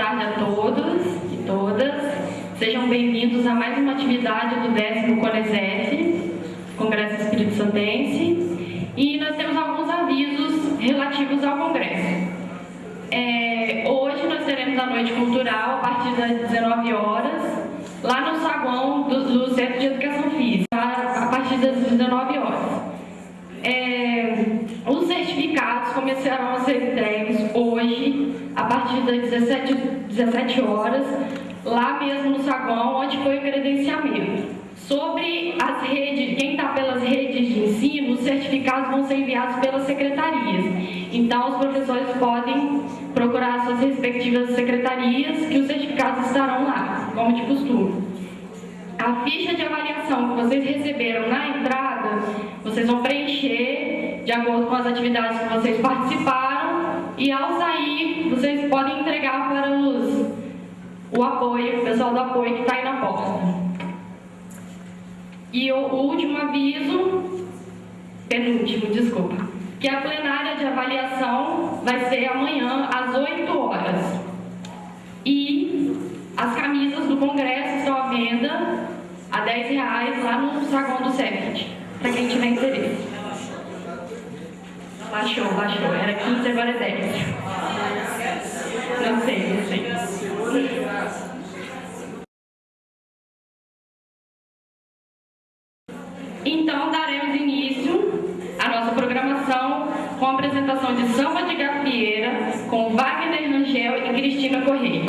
tarde a todos e todas. Sejam bem-vindos a mais uma atividade do 10º CONESEF, Congresso Espírito Santense. E nós temos alguns avisos relativos ao Congresso. Hoje nós teremos a noite cultural a partir das 19 horas, lá no saguão do Centro de Educação Física, a partir das 19 horas. Os certificados começarão a ser entregues hoje, a partir das 17 horas, lá mesmo no saguão, onde foi o credenciamento. Sobre as redes, quem está pelas redes de ensino, os certificados vão ser enviados pelas secretarias. Então, os professores podem procurar suas respectivas secretarias, que os certificados estarão lá, como de costume. A ficha de avaliação que vocês receberam na entrada, vocês vão preencher de acordo com as atividades que vocês participaram e, ao sair, vocês podem entregar para o apoio, o pessoal do apoio que está aí na porta. E o último aviso, penúltimo, desculpa, que a plenária de avaliação vai ser amanhã às 8 horas. E as camisas do Congresso estão à venda a R$10 lá no saguão do CEPT, para quem tiver interesse. Baixou, era 15, agora é 10. Não sei. Então, daremos início à nossa programação com a apresentação de Samba de Gafieira, com Wagner Rangel e Cristina Correia.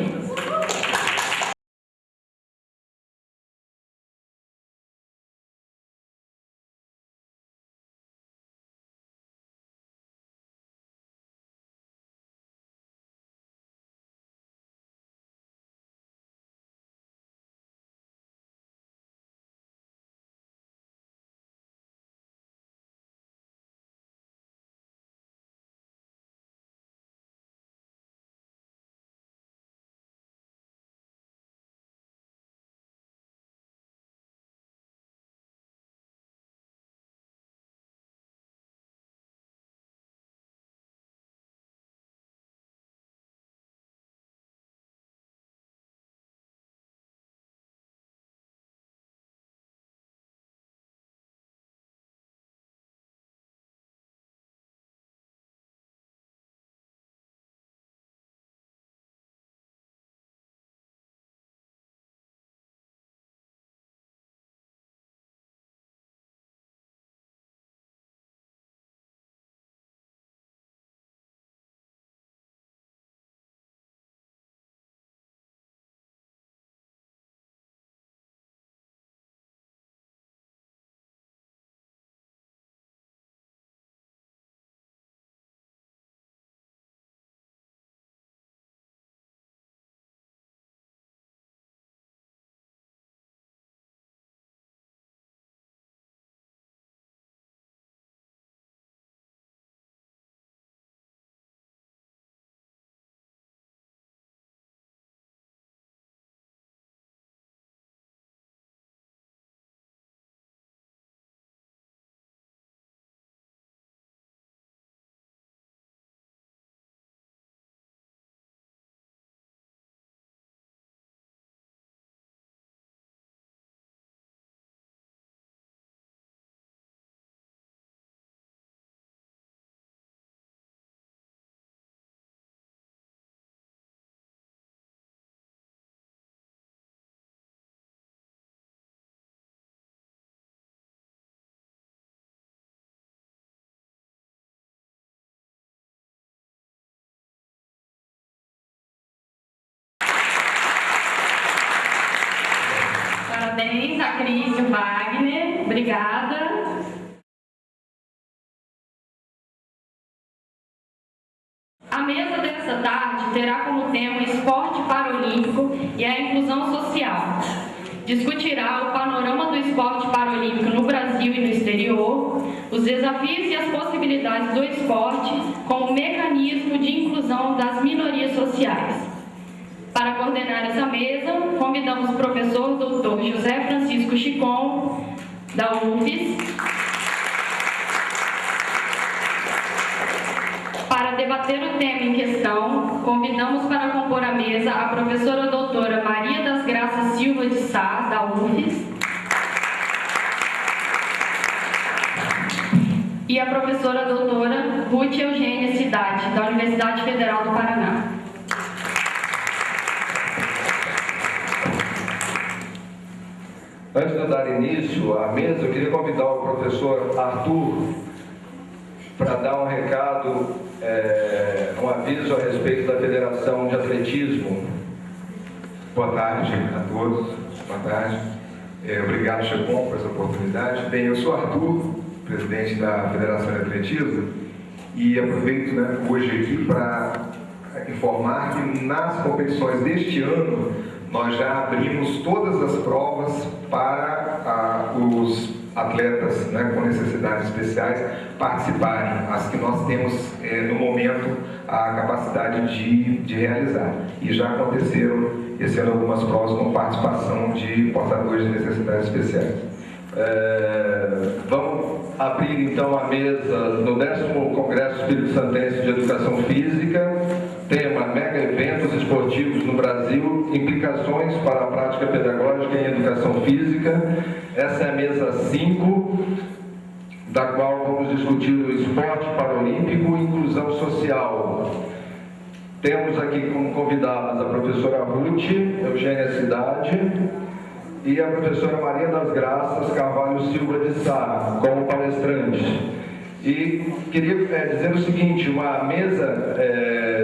Parabéns a Cris e o Wagner, obrigada. A mesa desta tarde terá como tema esporte paralímpico e a inclusão social. Discutirá o panorama do esporte paralímpico no Brasil e no exterior, os desafios e as possibilidades do esporte como mecanismo de inclusão das minorias sociais. Para coordenar essa mesa, convidamos o professor Dr. José Francisco Chicon, da UFES, para Para debater o tema em questão, convidamos para compor a mesa a professora doutora Maria das Graças Silva de Sá, da UFES, e a professora doutora Ruth Eugênia Cidade, da Universidade Federal do Paraná. Antes de eu dar início à mesa, eu queria convidar o professor Arthur para dar um recado, um aviso a respeito da Federação de Atletismo. Boa tarde a todos. Boa tarde. Obrigado, Chepon, por essa oportunidade. Bem, eu sou Arthur, presidente da Federação de Atletismo, e aproveito hoje aqui para informar que nas competições deste ano nós já abrimos todas as provas para os atletas com necessidades especiais participarem, as que nós temos no momento a capacidade de realizar. E já aconteceram esse ano algumas provas com participação de portadores de necessidades especiais. Vamos abrir então a mesa no 10º Congresso Espírito Santense de Educação Física, tema Mega Eventos Esportivos no Brasil, implicações para a prática pedagógica em educação física. Essa é a mesa 5, da qual vamos discutir o esporte paralímpico e inclusão social. Temos aqui como convidadas a professora Ruth Eugênia Cidade e a professora Maria das Graças Carvalho Silva de Sá, como palestrante. E queria dizer o seguinte, uma mesa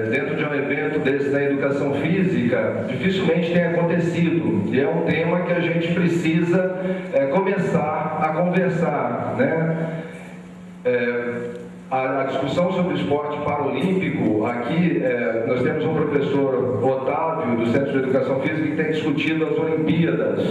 dentro de um evento desse da educação física dificilmente tem acontecido, e é um tema que a gente precisa começar a conversar, A discussão sobre o esporte paralímpico, aqui nós temos um professor Otávio, do Centro de Educação Física, que tem discutido as Olimpíadas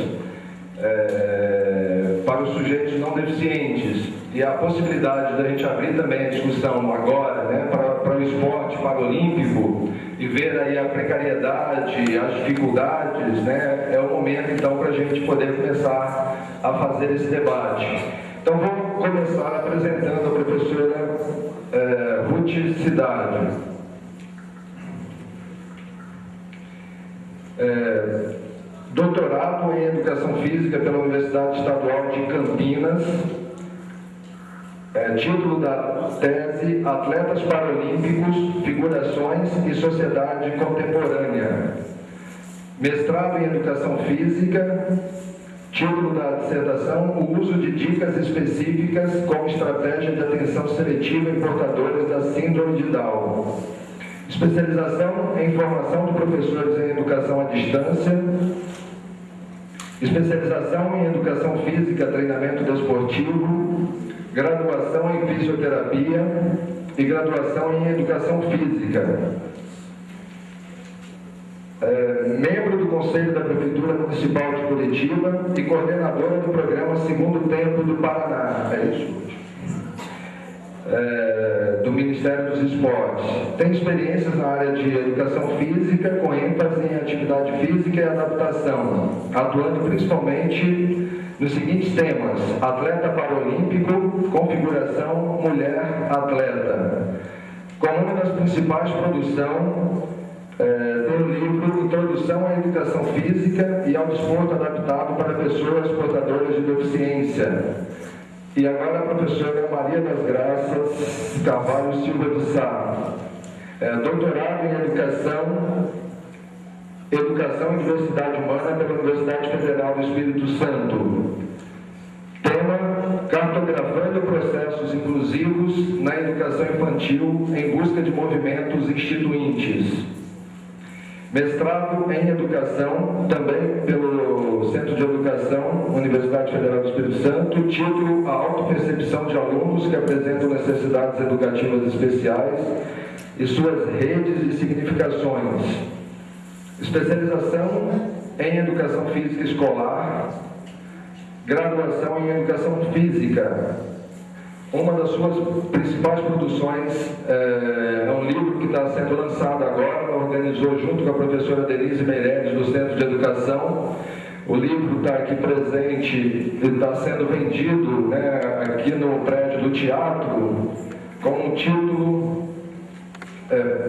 para os sujeitos não deficientes, e a possibilidade da gente abrir também a discussão agora para o esporte paralímpico e ver aí a precariedade, as dificuldades, é o momento então para a gente poder começar a fazer esse debate. Então vamos começar apresentando a professora Ruth Cidade. Doutorado em Educação Física pela Universidade Estadual de Campinas, título da tese Atletas Paralímpicos, Figurações e Sociedade Contemporânea. Mestrado em Educação Física, título da dissertação, o uso de dicas específicas como estratégia de atenção seletiva em portadores da síndrome de Down. Especialização em formação de professores em educação à distância. Especialização em educação física, treinamento desportivo. Graduação em fisioterapia e graduação em educação física. Membro do Conselho da Prefeitura Municipal de Curitiba e coordenadora do programa Segundo Tempo do Paraná, do Ministério dos Esportes. Tem experiências na área de educação física, com ênfase em atividade física e adaptação, atuando principalmente nos seguintes temas: atleta paralímpico, configuração mulher atleta. Como uma das principais produções, tem o livro Introdução à Educação Física e ao Desporto Adaptado para Pessoas Portadoras de Deficiência. E agora a professora Maria das Graças Carvalho Silva de Sá. Doutorado em Educação e Diversidade Humana pela Universidade Federal do Espírito Santo. Tema: Cartografando processos inclusivos na educação infantil em busca de movimentos instituintes. Mestrado em Educação, também pelo Centro de Educação, Universidade Federal do Espírito Santo, título A Autopercepção de Alunos que Apresentam Necessidades Educativas Especiais e Suas Redes e Significações. Especialização em Educação Física Escolar, graduação em Educação Física. Uma das suas principais produções é um livro que está sendo lançado agora, ela organizou junto com a professora Denise Meireles, do Centro de Educação. O livro está aqui presente, está sendo vendido aqui no prédio do teatro, com um título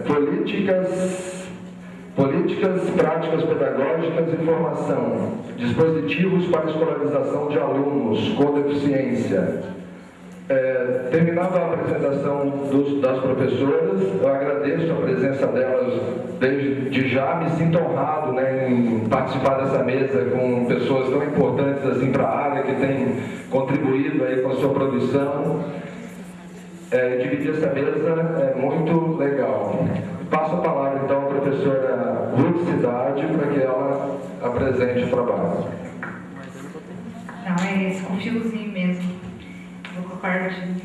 políticas, práticas pedagógicas e formação, dispositivos para escolarização de alunos com deficiência. Terminada a apresentação das professoras, eu agradeço a presença delas desde já, me sinto honrado, né, em participar dessa mesa com pessoas tão importantes assim para a área, que têm contribuído aí com a sua produção. Dividir essa mesa é muito legal. Passo a palavra então à professora Ruth Cidade para que ela apresente o trabalho. Não, é esse com fiozinho mesmo. Vou compartilhar.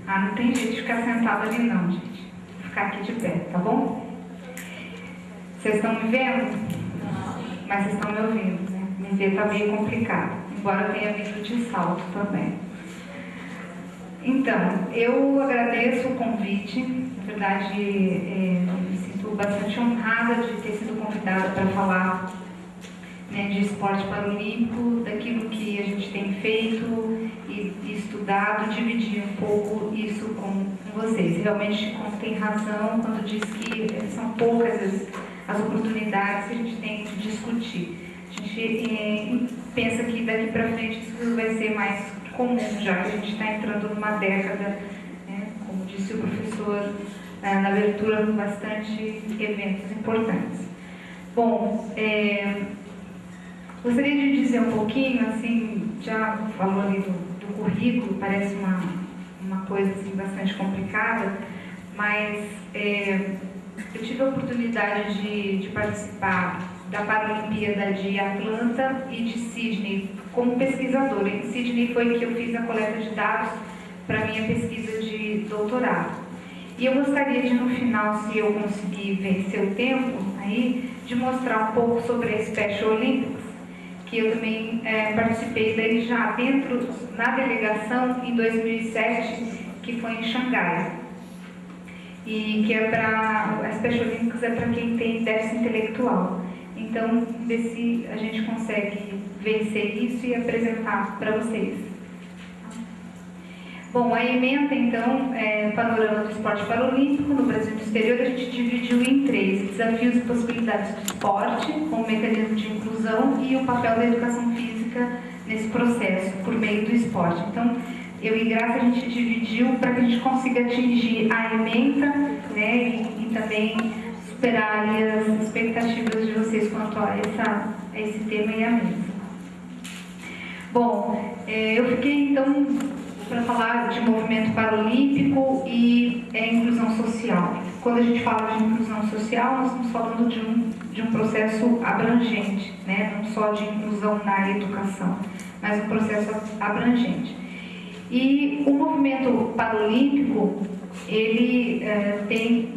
Não tem jeito de ficar sentado ali não, gente. Vou ficar aqui de pé, tá bom? Vocês estão me vendo? Mas vocês estão me ouvindo, né? Me ver tá meio complicado, embora eu tenha vindo de salto também. Então, eu agradeço o convite. Na verdade, me sinto bastante honrada de ter sido convidada para falar, né, de esporte paralímpico, daquilo que a gente tem feito e estudado, dividir um pouco isso com vocês. Realmente, como tem razão quando diz que são poucas as oportunidades que a gente tem de discutir. A gente pensa que daqui para frente isso vai ser mais comum, já que a gente está entrando numa década, né, como disse o professor na abertura, com bastante eventos importantes. Bom, gostaria de dizer um pouquinho, assim, já falou ali do currículo, parece uma coisa assim, bastante complicada, mas eu tive a oportunidade de participar da Paralimpíada de Atlanta e de Sydney como pesquisadora. Em Sydney foi que eu fiz a coleta de dados para minha pesquisa de doutorado. E eu gostaria de, no final, se eu conseguir vencer o tempo, aí, de mostrar um pouco sobre a Special Olympics, que eu também participei daí já dentro, na delegação, em 2007, que foi em Xangai. E que a Special Olympics é para quem tem déficit intelectual. Então, ver se a gente consegue vencer isso e apresentar para vocês. Bom, a ementa, então, Panorama do Esporte Paralímpico no Brasil e no exterior, a gente dividiu em 3: desafios e possibilidades do esporte, como mecanismo de inclusão, e o papel da educação física nesse processo, por meio do esporte. Então, eu e Graça, a gente dividiu para que a gente consiga atingir a ementa, né, e também superar as expectativas de vocês quanto a esse tema e a mesa. Bom, eu fiquei então para falar de movimento paralímpico e inclusão social. Quando a gente fala de inclusão social, nós estamos falando de um processo abrangente, né? Não só de inclusão na educação, mas um processo abrangente. E o movimento paralímpico, ele tem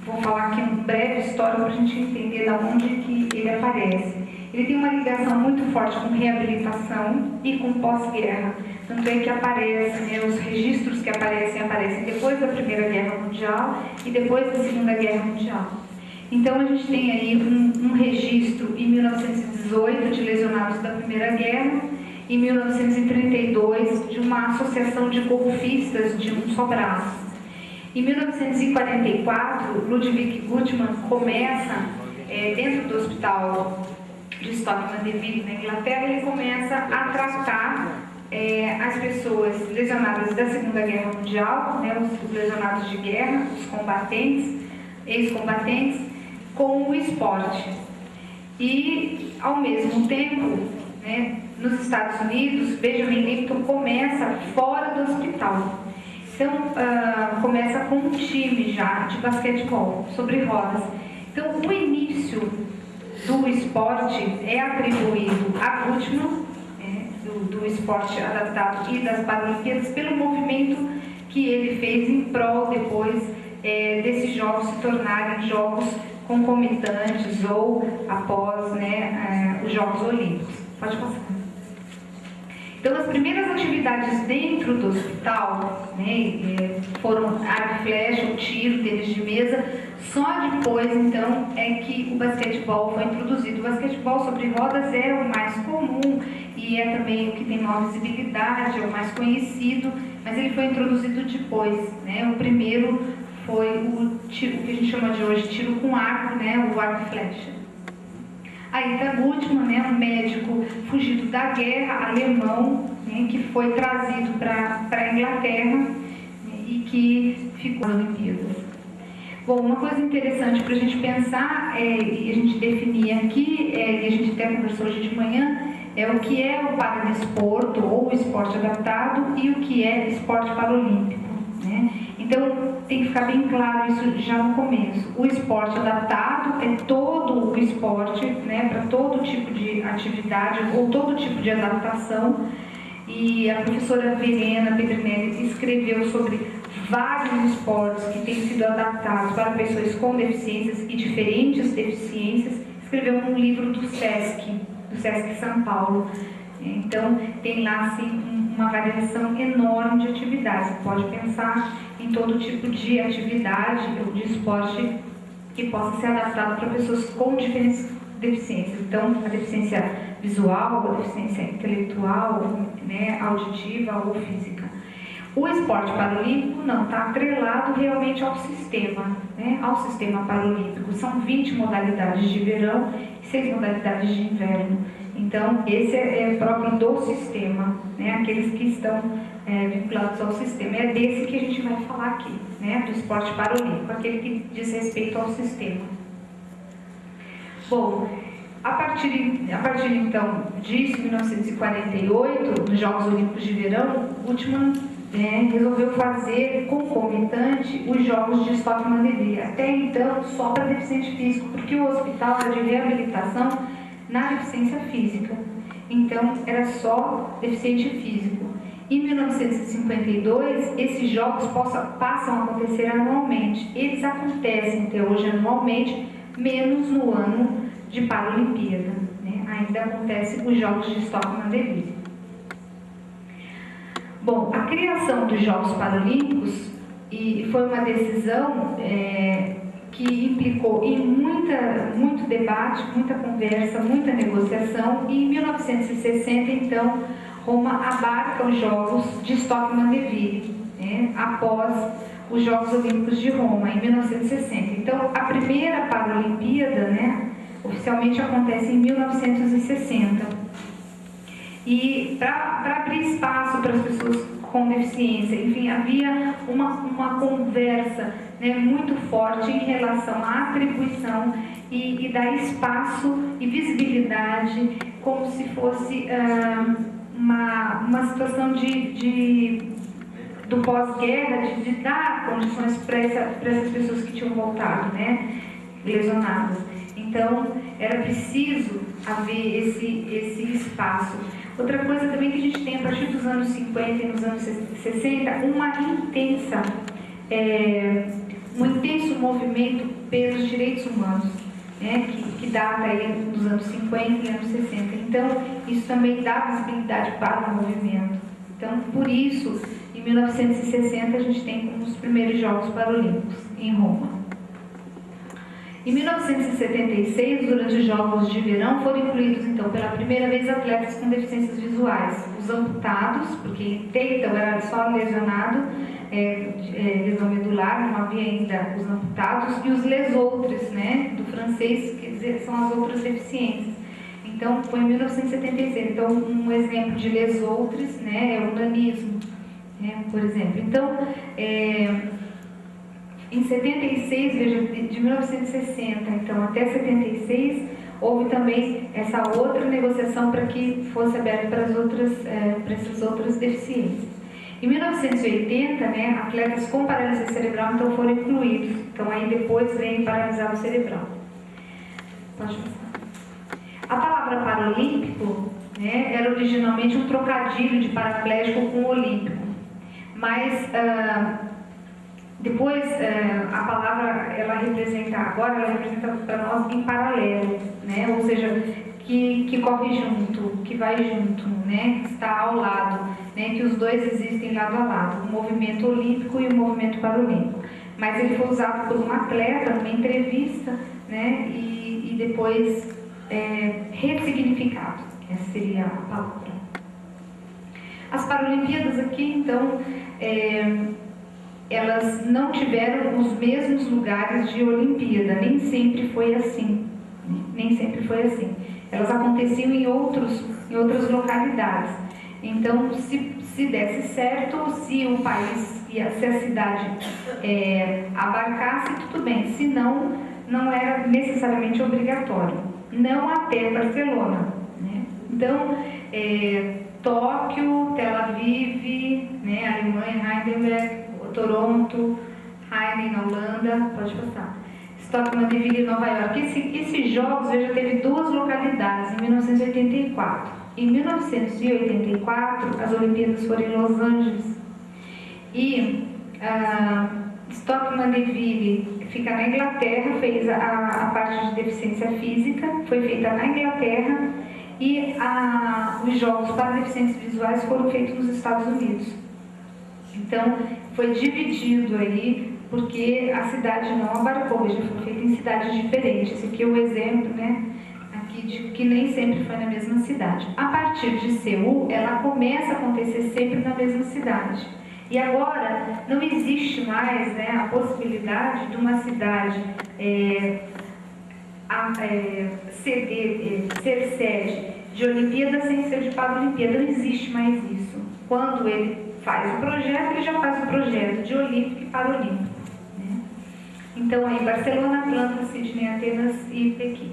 vou falar aqui um breve histórico para a gente entender de onde que ele aparece. Ele tem uma ligação muito forte com reabilitação e com pós-guerra. Tanto é que aparece, né, os registros que aparecem depois da Primeira Guerra Mundial e depois da Segunda Guerra Mundial. Então a gente tem aí um registro em 1918 de lesionados da Primeira Guerra, em 1932 de uma associação de golfistas de um só braço. Em 1944, Ludwig Guttmann começa, dentro do hospital de Stockman-Deville, na Inglaterra, ele começa a tratar as pessoas lesionadas da Segunda Guerra Mundial, né, os lesionados de guerra, os combatentes, ex-combatentes, com o esporte. E, ao mesmo tempo, né, nos Estados Unidos, Benjamin Lipton começa fora do hospital. Então, começa com um time já de basquetebol sobre rodas. Então, o início do esporte é atribuído a Guttmann, do esporte adaptado e das Paralimpíadas, pelo movimento que ele fez em prol depois desses jogos se tornarem jogos concomitantes ou após, né, os Jogos Olímpicos. Pode passar. Então, as primeiras atividades dentro do hospital, né, foram arco e flecha, o tiro, tênis de mesa. Só depois, então, é que o basquetebol foi introduzido. O basquetebol sobre rodas é o mais comum e é também o que tem maior visibilidade, é o mais conhecido, mas ele foi introduzido depois, né? O primeiro foi o tiro, que a gente chama de hoje tiro com arco, né? O arco e flecha. Aí, da última, né, um médico fugido da guerra, alemão, né, que foi trazido para a Inglaterra, né, e que ficou nas Olimpíadas. Bom, uma coisa interessante para a gente pensar, e a gente definir aqui, e a gente até conversou hoje de manhã, é o que é o paradesporto ou o esporte adaptado e o que é esporte paralímpico, né? Então, tem que ficar bem claro isso já no começo. O esporte adaptado é todo o esporte, né, para todo tipo de atividade ou todo tipo de adaptação. E a professora Verena Pedrinelli escreveu sobre vários esportes que têm sido adaptados para pessoas com deficiências e diferentes deficiências. Escreveu um livro do SESC São Paulo. Então, tem lá assim, uma variação enorme de atividades. Você pode pensar em todo tipo de atividade ou de esporte que possa ser adaptado para pessoas com diferentes deficiências. Então, a deficiência visual, a deficiência intelectual, né, auditiva ou física. O esporte paralímpico não, está atrelado realmente ao sistema, né, ao sistema paralímpico. São 20 modalidades de verão e 6 modalidades de inverno. Então, esse é próprio do sistema, né, aqueles que estão vinculados ao sistema. É desse que a gente vai falar aqui, né, do esporte paralímpico, aquele que diz respeito ao sistema. Bom, a partir então disso, 1948, nos Jogos Olímpicos de Verão, Guttmann resolveu fazer concomitante os Jogos de Stockmann-Deville. Até então, só para deficiente físico, porque o hospital era de reabilitação na deficiência física. Então, era só deficiente físico. Em 1952, esses jogos passam a acontecer anualmente. Eles acontecem até hoje anualmente, menos no ano de Paralimpíada, né? Ainda acontecem os Jogos de Stockmann-Deville. Bom, a criação dos Jogos Paralímpicos foi uma decisão que implicou em muito debate, muita conversa, muita negociação, e em 1960, então, Roma abarca os Jogos de Stockmann-Deville, né, após os Jogos Olímpicos de Roma, em 1960. Então, a primeira Paralimpíada, né, oficialmente acontece em 1960. E para abrir espaço para as pessoas com deficiência, enfim, havia uma conversa, né, muito forte em relação à atribuição e dar espaço e visibilidade, como se fosse uma situação do pós-guerra, de dar condições para essas pessoas que tinham voltado, né, lesionadas. Então, era preciso haver esse espaço. Outra coisa também que a gente tem a partir dos anos 50 e nos anos 60, um intenso movimento pelos direitos humanos, né, que data aí dos anos 50 e anos 60. Então, isso também dá visibilidade para o movimento. Então, por isso, em 1960, a gente tem como os primeiros Jogos Paralímpicos em Roma. Em 1976, durante os Jogos de Verão, foram incluídos, então, pela primeira vez, atletas com deficiências visuais. Os amputados, porque até então era só lesionado, lesão medular, não havia ainda os amputados, e os lesoutres, né, do francês, quer dizer, são as outras deficiências. Então, foi em 1976. Então, um exemplo de lesoutres, né, é o nanismo, né, por exemplo. Então, em 76, veja, de 1960 então até 76, houve também essa outra negociação para que fosse aberto para essas outras deficiências. Em 1980, né, atletas com paralisia cerebral então foram incluídos. Então aí depois vem paralisado cerebral. Pode passar. A palavra paralímpico, né, era originalmente um trocadilho de paraplégico com olímpico, mas depois, a palavra, ela representa para nós em paralelo, né? Ou seja, que corre junto, que vai junto, né? Que está ao lado, né? Que os dois existem lado a lado, o movimento olímpico e o movimento paralímpico. Mas ele foi usado por um atleta numa entrevista, né? E depois ressignificado, essa seria a palavra. As Paralimpíadas aqui, então, elas não tiveram os mesmos lugares de Olimpíada, nem sempre foi assim. Nem sempre foi assim. Elas aconteciam em outras localidades. Então, se desse certo, se o país, se a cidade abarcasse, tudo bem. Se não, não era necessariamente obrigatório. Não até Barcelona, né? Então, Tóquio, Tel Aviv, né, Alemanha, Heidelberg, Toronto, Heine, na Holanda, pode passar. Stockholm, Mandeville, Nova York. Esses jogos, veja, teve duas localidades, em 1984. Em 1984, as Olimpíadas foram em Los Angeles. E Stockholm, Mandeville fica na Inglaterra, fez a parte de deficiência física, foi feita na Inglaterra, e os Jogos para Deficientes Visuais foram feitos nos Estados Unidos. Então, foi dividido aí, porque a cidade não abarcou, já foi feito em cidades diferentes. Esse aqui é o exemplo, né, aqui de que nem sempre foi na mesma cidade. A partir de Seul, ela começa a acontecer sempre na mesma cidade. E agora, não existe mais, né, a possibilidade de uma cidade ser sede de Olimpíada sem ser de Paralimpíada. Não existe mais isso. Quando ele faz o projeto, ele já faz o projeto de Olímpico e Paralímpico, né? Então, aí, Barcelona, Atlanta, Sydney, Atenas e Pequim.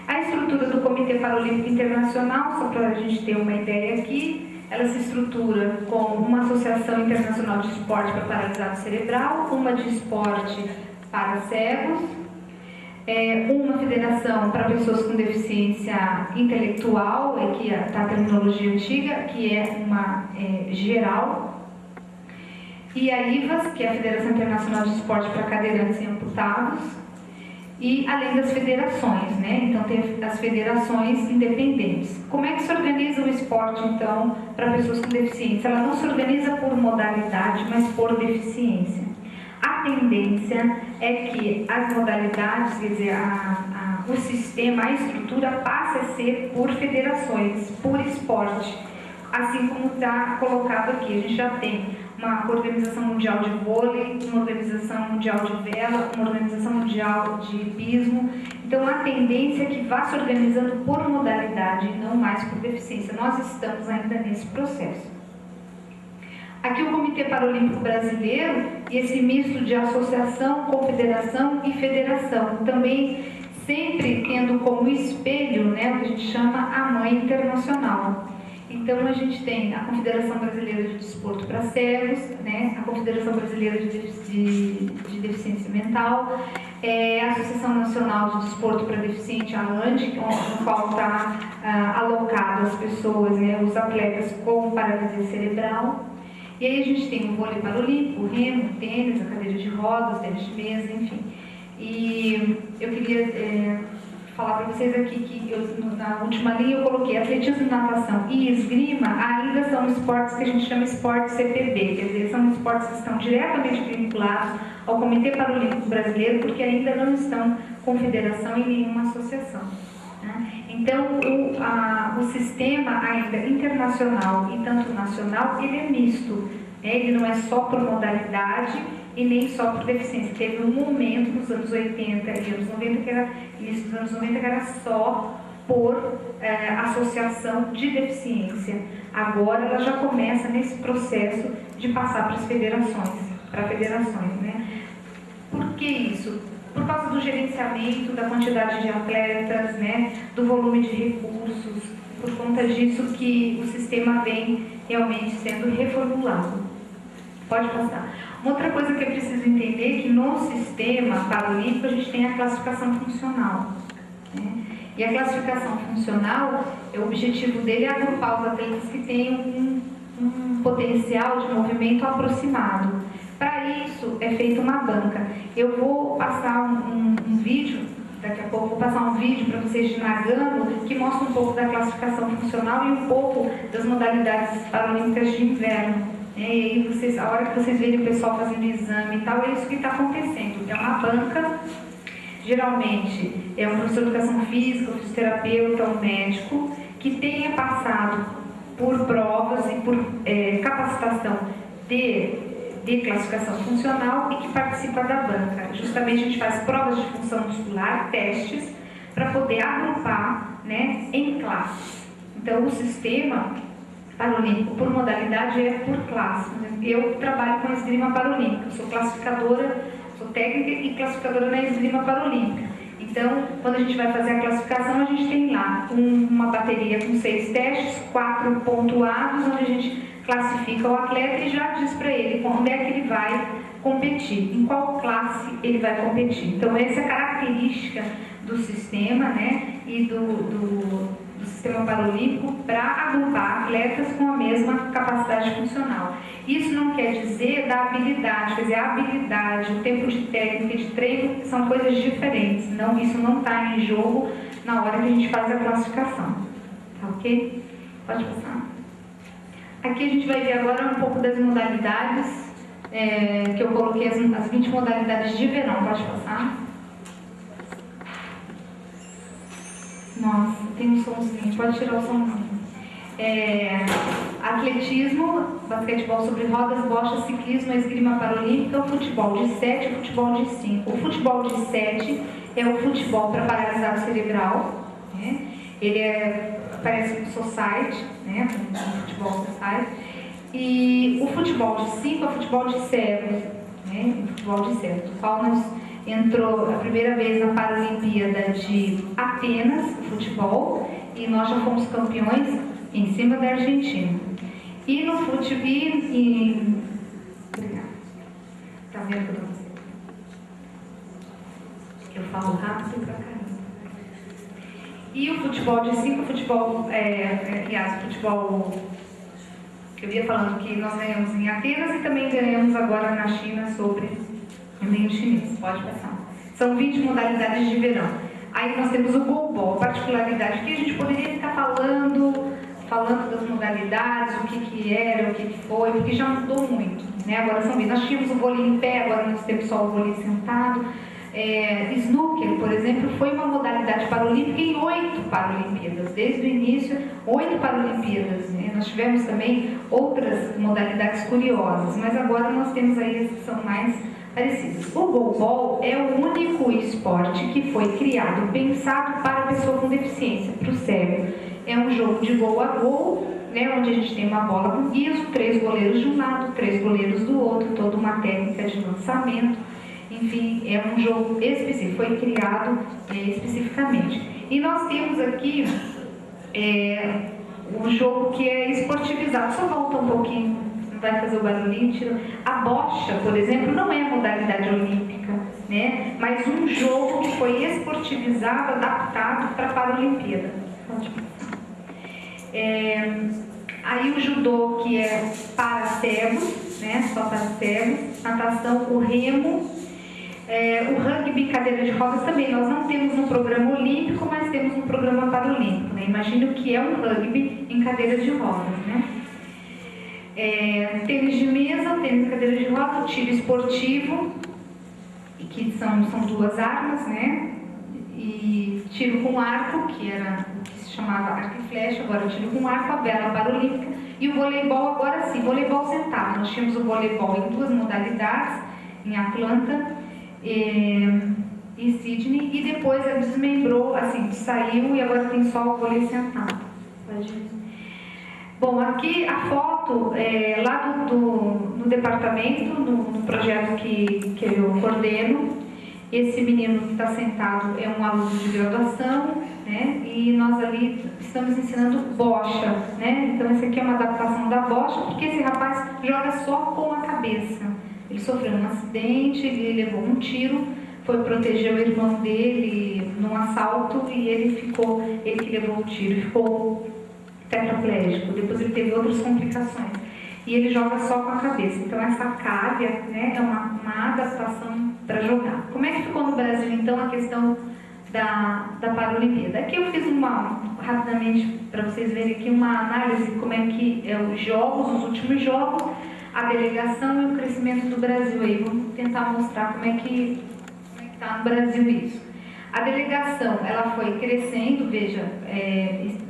A estrutura do Comitê Paralímpico Internacional, só para a gente ter uma ideia aqui, ela se estrutura com uma Associação Internacional de Esporte para Paralisado Cerebral, uma de esporte para cegos, uma federação para pessoas com deficiência intelectual, que está a terminologia antiga, que é uma geral, e a IVAS, que é a Federação Internacional de Esporte para Cadeirantes e Amputados, e além das federações, né? Então tem as federações independentes. Como é que se organiza o esporte, então, para pessoas com deficiência? Ela não se organiza por modalidade, mas por deficiência. A tendência é que as modalidades, quer dizer, o sistema, a estrutura passe a ser por federações, por esporte, assim como está colocado aqui. A gente já tem uma Organização Mundial de Vôlei, uma Organização Mundial de Vela, uma Organização Mundial de Hipismo. Então, a tendência é que vá se organizando por modalidade e não mais por deficiência. Nós estamos ainda nesse processo. Aqui o Comitê Paralímpico Brasileiro e esse misto de associação, confederação e federação, também sempre tendo como espelho, né, o que a gente chama a mãe internacional. Então a gente tem a Confederação Brasileira de Desporto para Cegos, né, a Confederação Brasileira de Deficiência Mental, a Associação Nacional de Desporto para Deficiente, a ANDE, no qual está alocado as pessoas, né, os atletas com paralisia cerebral. E aí a gente tem o vôlei paralímpico, o remo, o tênis, a cadeira de rodas, tênis de mesa, enfim. E eu queria falar para vocês aqui que na última linha eu coloquei atletismo, natação e esgrima ainda são esportes que a gente chama esporte CPB, quer dizer, são esportes que estão diretamente vinculados ao Comitê Paralímpico Brasileiro, porque ainda não estão com federação em nenhuma associação. Então, o sistema ainda internacional e tanto nacional, ele é misto, né? Ele não é só por modalidade e nem só por deficiência. Teve um momento nos anos 80 e anos 90, início dos anos 90, que era só por associação de deficiência. Agora ela já começa nesse processo de passar para as federações, né? Por que isso? Por causa do gerenciamento, da quantidade de atletas, né, do volume de recursos, por conta disso que o sistema vem realmente sendo reformulado. Pode passar. Uma outra coisa que é preciso entender é que no sistema paralímpico a gente tem a classificação funcional, né? E a classificação funcional, o objetivo dele é agrupar os atletas que têm um potencial de movimento aproximado. Para isso é feita uma banca. Eu vou passar um vídeo daqui a pouco vou passar um vídeo para vocês de Nagano, que mostra um pouco da classificação funcional e um pouco das modalidades paralímpicas de inverno. E aí vocês, a hora que vocês verem o pessoal fazendo exame e tal, é isso que está acontecendo. É uma banca, geralmente é um professor de educação física, um fisioterapeuta, um médico, que tenha passado por provas e por capacitação de classificação funcional e que participa da banca. Justamente a gente faz provas de função muscular, testes, para poder agrupar, né, em classes. Então o sistema paralímpico por modalidade é por classe. Eu trabalho com a esgrima paralímpica, sou classificadora, sou técnica e classificadora na esgrima paralímpica. Então, quando a gente vai fazer a classificação, a gente tem lá uma bateria com 6 testes, 4 pontuados, onde a gente classifica o atleta e já diz para ele onde é que ele vai competir, em qual classe ele vai competir. Então, essa é a característica do sistema, né, e do sistema paralímpico para agrupar atletas com a mesma capacidade funcional. Isso não quer dizer da habilidade, quer dizer, a habilidade, o tempo de técnica e de treino são coisas diferentes. Não, isso não está em jogo na hora que a gente faz a classificação. Tá ok? Pode passar. Aqui a gente vai ver agora um pouco das modalidades, que eu coloquei as 20 modalidades de verão. Pode passar. Nossa, tem um somzinho, pode tirar o somzinho. Atletismo, basquetebol sobre rodas, bocha, ciclismo, esgrima paralímpica, o futebol de 7 e o futebol de 5. O futebol de 7 é o futebol para paralisado cerebral, né? Ele parece um society, né? Um futebol society. E o futebol de 5 é o futebol de cegos, né? O futebol de cegos, o qual nós entrou a primeira vez na Paralimpíada de Atenas, o futebol, e nós já fomos campeões em cima da Argentina. E no futebol, obrigada. Tá vendo para você? Eu falo rápido pra caramba. E o futebol de 5, o futebol, aliás, o futebol, eu ia falando que nós ganhamos em Atenas e também ganhamos agora na China sobre o meio chinês. Pode passar. São 20 modalidades de verão. Aí nós temos o goalball, particularidade que a gente poderia ficar falando das modalidades, o que era, o que foi, porque já mudou muito, né? Agora são 20. Nós tínhamos o vôlei em pé, agora nós temos só o vôlei sentado. Snooker, por exemplo, foi uma modalidade paralímpica em 8 Paralimpíadas, desde o início, 8 Paralimpíadas, né? Nós tivemos também outras modalidades curiosas, mas agora nós temos aí as que são mais parecidas. O goalball é o único esporte que foi criado, pensado para a pessoa com deficiência, para o cego. É um jogo de gol a gol, né, onde a gente tem uma bola com guiso, 3 goleiros de um lado, 3 goleiros do outro, toda uma técnica de lançamento. Enfim, é um jogo específico, foi criado especificamente. E nós temos aqui um jogo que é esportivizado. Só volta um pouquinho, não vai fazer o barulhinho. A bocha, por exemplo, não é modalidade olímpica, né? Mas um jogo que foi esportivizado, adaptado para a Paralimpíada. Aí o judô, que é para cegos, né? Só para cegos. Natação, o remo. O rugby em cadeira de rodas também. Nós não temos no programa olímpico, mas temos no programa paralímpico, né? Imagina o que é um rugby em cadeira de rodas, né? Tênis de mesa, tênis em cadeira de rodas, tiro esportivo, que são 2 armas, né? E tiro com arco, que era o que se chamava arco e flecha, agora tiro com arco, a vela paralímpica, e o voleibol agora sim, voleibol sentado. Nós tínhamos o voleibol em 2 modalidades, em Atlanta e Sydney, e depois ele desmembrou, assim, saiu e agora tem só o vôlei sentado. Bom, aqui a foto lá no departamento, no projeto que eu coordeno. Esse menino que está sentado é um aluno de graduação, né? E nós ali estamos ensinando bocha, né? Então essa aqui é uma adaptação da bocha, porque esse rapaz joga só com a cabeça. Ele sofreu um acidente, ele levou um tiro, foi proteger o irmão dele num assalto e ele que levou o tiro, ficou tetraplégico. Depois ele teve outras complicações. E ele joga só com a cabeça. Então essa cávea, né, é uma adaptação para jogar. Como é que ficou no Brasil, então, a questão da Paralimpíada. Aqui eu fiz rapidamente, para vocês verem aqui, uma análise como é que os jogos, os últimos jogos, a delegação e o crescimento do Brasil aí. Vamos tentar mostrar como é que está no Brasil isso. A delegação, ela foi crescendo, veja,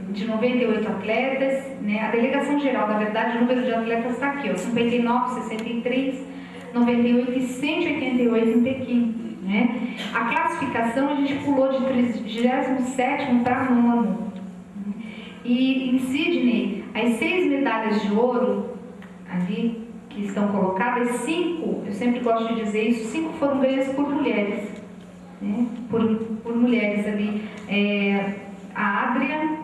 de 98 atletas, né? A delegação geral, na verdade, o número de atletas está aqui, ó, 59, 63, 98 e 188 em Pequim. Né? A classificação a gente pulou de 37º para 9º. E em Sydney, as 6 medalhas de ouro ali que estão colocadas, 5, eu sempre gosto de dizer isso, 5 foram ganhas por mulheres. Né? Por mulheres ali. A Adria,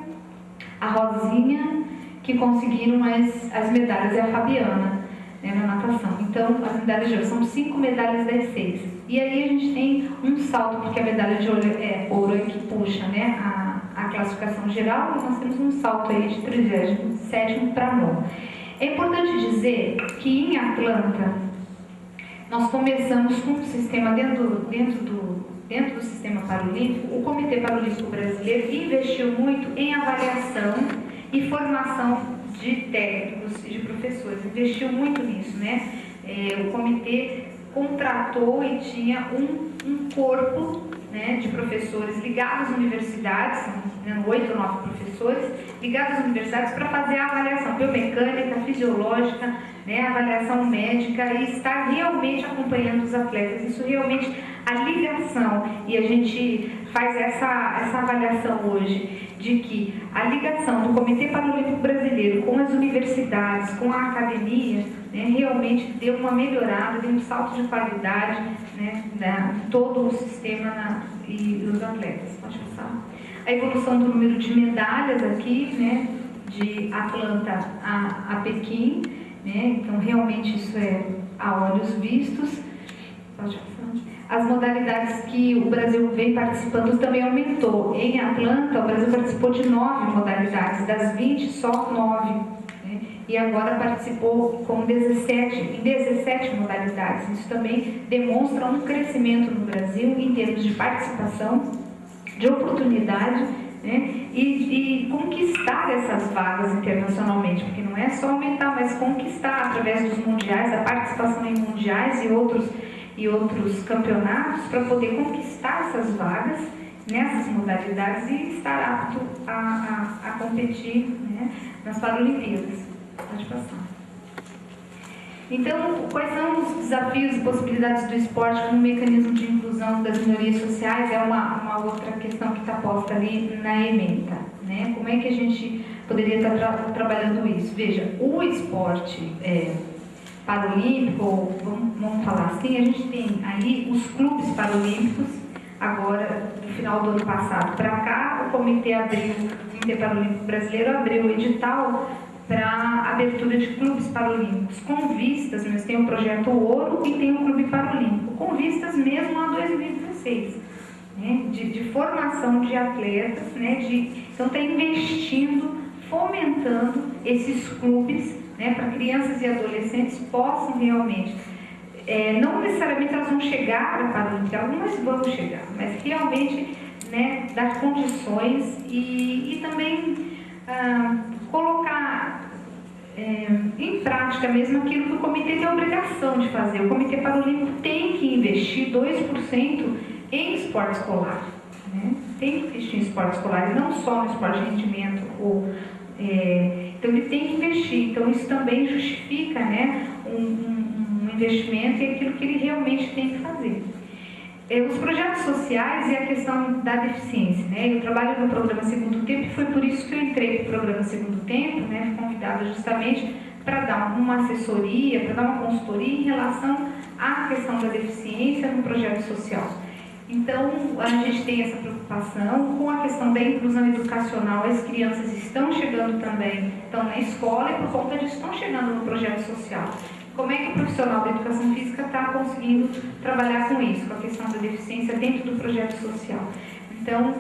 a Rosinha, que conseguiram as medalhas, e a Fabiana, né, na natação. Então, as medalhas de ouro são 5 medalhas das 6. E aí a gente tem um salto, porque a medalha de ouro é que puxa, né, a classificação geral, e nós temos um salto aí de 37º para 9º. É importante dizer que em Atlanta, nós começamos com um sistema dentro do sistema paralímpico. O Comitê Paralímpico Brasileiro investiu muito em avaliação e formação de técnicos e de professores, investiu muito nisso, né? O comitê contratou e tinha um corpo, né, de professores ligados às universidades, são 8 ou 9 professores ligados às universidades para fazer a avaliação biomecânica, fisiológica, né, avaliação médica, e estar realmente acompanhando os atletas. Isso realmente, a ligação, e a gente faz essa avaliação hoje, de que a ligação do Comitê Paralímpico Brasileiro com as universidades, com a academia, né, realmente deu uma melhorada, deu um salto de qualidade, né, em todo o sistema e os atletas. Pode passar. A evolução do número de medalhas aqui, né, de Atlanta a Pequim, né, então realmente isso é a olhos vistos. Pode passar. As modalidades que o Brasil vem participando também aumentou. Em Atlanta, o Brasil participou de 9 modalidades, das 20, só 9. Né? E agora participou com 17 modalidades. Isso também demonstra um crescimento no Brasil em termos de participação, de oportunidade, né? E conquistar essas vagas internacionalmente, porque não é só aumentar, mas conquistar através dos mundiais, a participação em mundiais e outros campeonatos, para poder conquistar essas vagas nessas modalidades e estar apto a competir, né, nas Paralimpíadas. Pode passar. Então, quais são os desafios e possibilidades do esporte como mecanismo de inclusão das minorias sociais? É uma outra questão que está posta ali na ementa, né? Como é que a gente poderia estar trabalhando isso? Veja, o esporte paralímpico, vamos falar assim, a gente tem aí os clubes paralímpicos. Agora, no final do ano passado para cá, o Comitê Paralímpico Brasileiro abriu o edital para abertura de clubes paralímpicos, com vistas, mas tem o Projeto Ouro e tem o Clube Paralímpico, com vistas mesmo a 2016, né, de formação de atletas, né, então está investindo, fomentando esses clubes, né, para crianças e adolescentes possam realmente, não necessariamente elas vão chegar para a Paralímpica, algumas vão chegar, mas realmente, né, dar condições e também colocar em prática mesmo aquilo que o comitê tem a obrigação de fazer. O Comitê Paralímpico tem que investir 2% em esporte escolar, né? Tem que investir em esporte escolar, e não só no esporte de rendimento. Então ele tem que investir. Então isso também justifica, né, um investimento e aquilo que ele realmente tem que fazer. Os projetos sociais e a questão da deficiência, né? Eu trabalho no programa Segundo Tempo e foi por isso que eu entrei no programa Segundo Tempo, né? Fui convidada justamente para dar uma assessoria, para dar uma consultoria em relação à questão da deficiência no projeto social. Então, a gente tem essa preocupação com a questão da inclusão educacional. As crianças estão chegando também, estão na escola e por conta disso estão chegando no projeto social. Como é que o profissional da educação física está conseguindo trabalhar com isso, com a questão da deficiência dentro do projeto social? Então,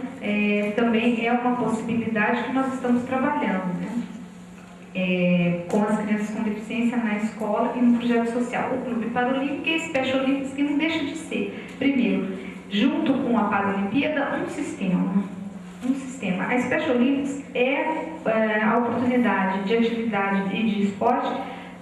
também é uma possibilidade que nós estamos trabalhando, né? Com as crianças com deficiência na escola e no projeto social. O Clube Paralímpico e a Special Olympics, que não deixa de ser, primeiro, junto com a Paralimpíada, um sistema. A Special Olympics é a oportunidade de atividade e de esporte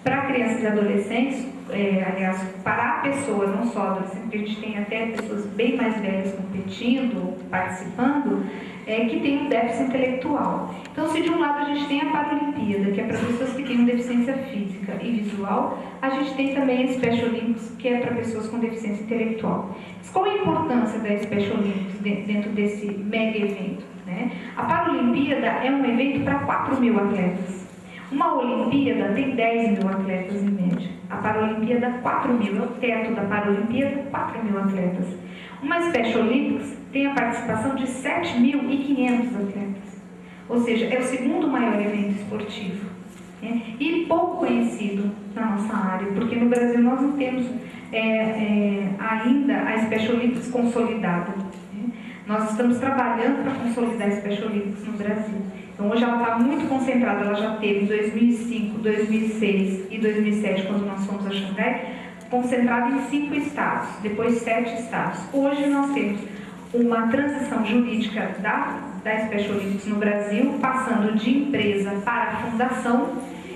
para crianças e adolescentes, aliás, para pessoas, não só adolescentes, porque a gente tem até pessoas bem mais velhas competindo, participando, que tem um déficit intelectual. Então, se de um lado a gente tem a Paralimpíada, que é para pessoas que têm deficiência física e visual, a gente tem também a Special Olympics, que é para pessoas com deficiência intelectual. Mas qual é a importância da Special Olympics dentro desse mega evento, né? A Paralimpíada é um evento para 4.000 atletas. Uma Olimpíada tem 10.000 atletas em média. A Paralimpíada, 4.000. É o teto da Paralimpíada, 4.000 atletas. Uma Special Olympics tem a participação de 7.500 atletas. Ou seja, é o segundo maior evento esportivo. Né? E pouco conhecido na nossa área, porque no Brasil nós não temos ainda a Special Olympics consolidada. Né? Nós estamos trabalhando para consolidar a Special Olympics no Brasil. Então, hoje ela está muito concentrada, ela já teve em 2005, 2006 e 2007, quando nós fomos a Xangai, concentrada em 5 estados, depois 7 estados. Hoje nós temos uma transição jurídica da Special Olympics no Brasil, passando de empresa para fundação,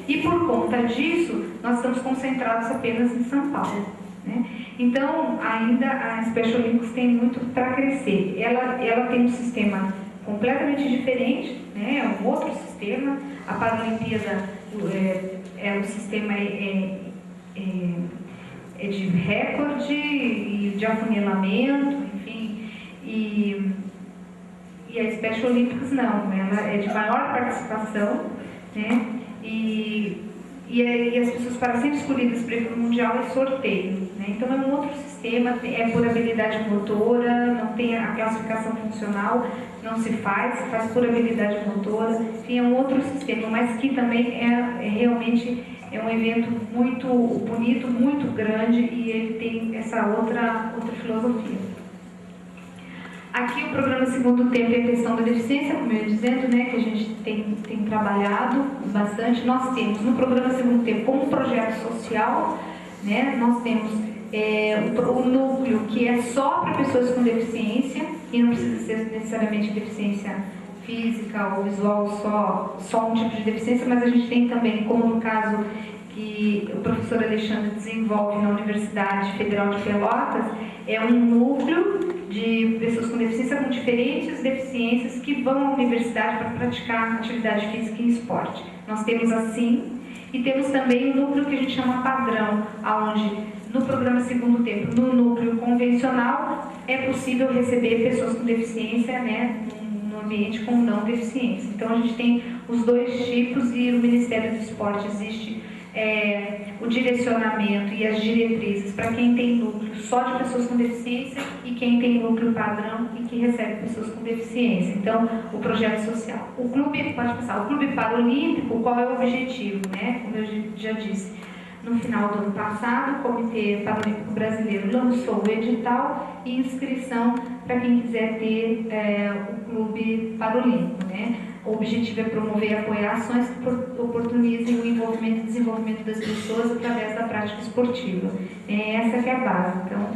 e por conta disso, nós estamos concentrados apenas em São Paulo. Né? Então, ainda a Special Olympics tem muito para crescer. Ela tem um sistema completamente diferente, né? É um outro sistema. A Paralimpíada, o sistema é de recorde e de afunilamento, enfim, e a Special Olympics não, ela é de maior participação, né? E as pessoas, para serem escolhidas para o Mundial, é sorteio, né? Então é um outro sistema, é por habilidade motora, não tem a classificação funcional, não se faz por habilidade motora, enfim, é um outro sistema, mas que também realmente é um evento muito bonito, muito grande, e ele tem essa outra filosofia. Aqui o programa Segundo Tempo é a questão da deficiência, como eu ia dizendo, né, que a gente tem trabalhado bastante. Nós temos no programa Segundo Tempo, como um projeto social, né, nós temos o núcleo que é só para pessoas com deficiência, e não precisa ser necessariamente deficiência física ou visual, só um tipo de deficiência, mas a gente tem também, como no caso que o professor Alexandre desenvolve na Universidade Federal de Pelotas, é um núcleo de pessoas com deficiência com diferentes deficiências que vão à universidade para praticar atividade física e esporte. Nós temos assim, e temos também um núcleo que a gente chama padrão, onde no programa Segundo Tempo, no núcleo convencional, é possível receber pessoas com deficiência, né, no ambiente com não deficiência. Então a gente tem os dois tipos, e no Ministério do Esporte existe o direcionamento e as diretrizes para quem tem núcleo só de pessoas com deficiência e quem tem núcleo padrão e que recebe pessoas com deficiência. Então, o projeto social. O clube, pode passar, o Clube Paralímpico, qual é o objetivo, né? Como eu já disse, no final do ano passado, o Comitê Paralímpico Brasileiro lançou o edital e inscrição para quem quiser ter o Clube Paralímpico, né? O objetivo é promover e apoiar ações que oportunizem o envolvimento e desenvolvimento das pessoas através da prática esportiva. Essa que é a base. Então,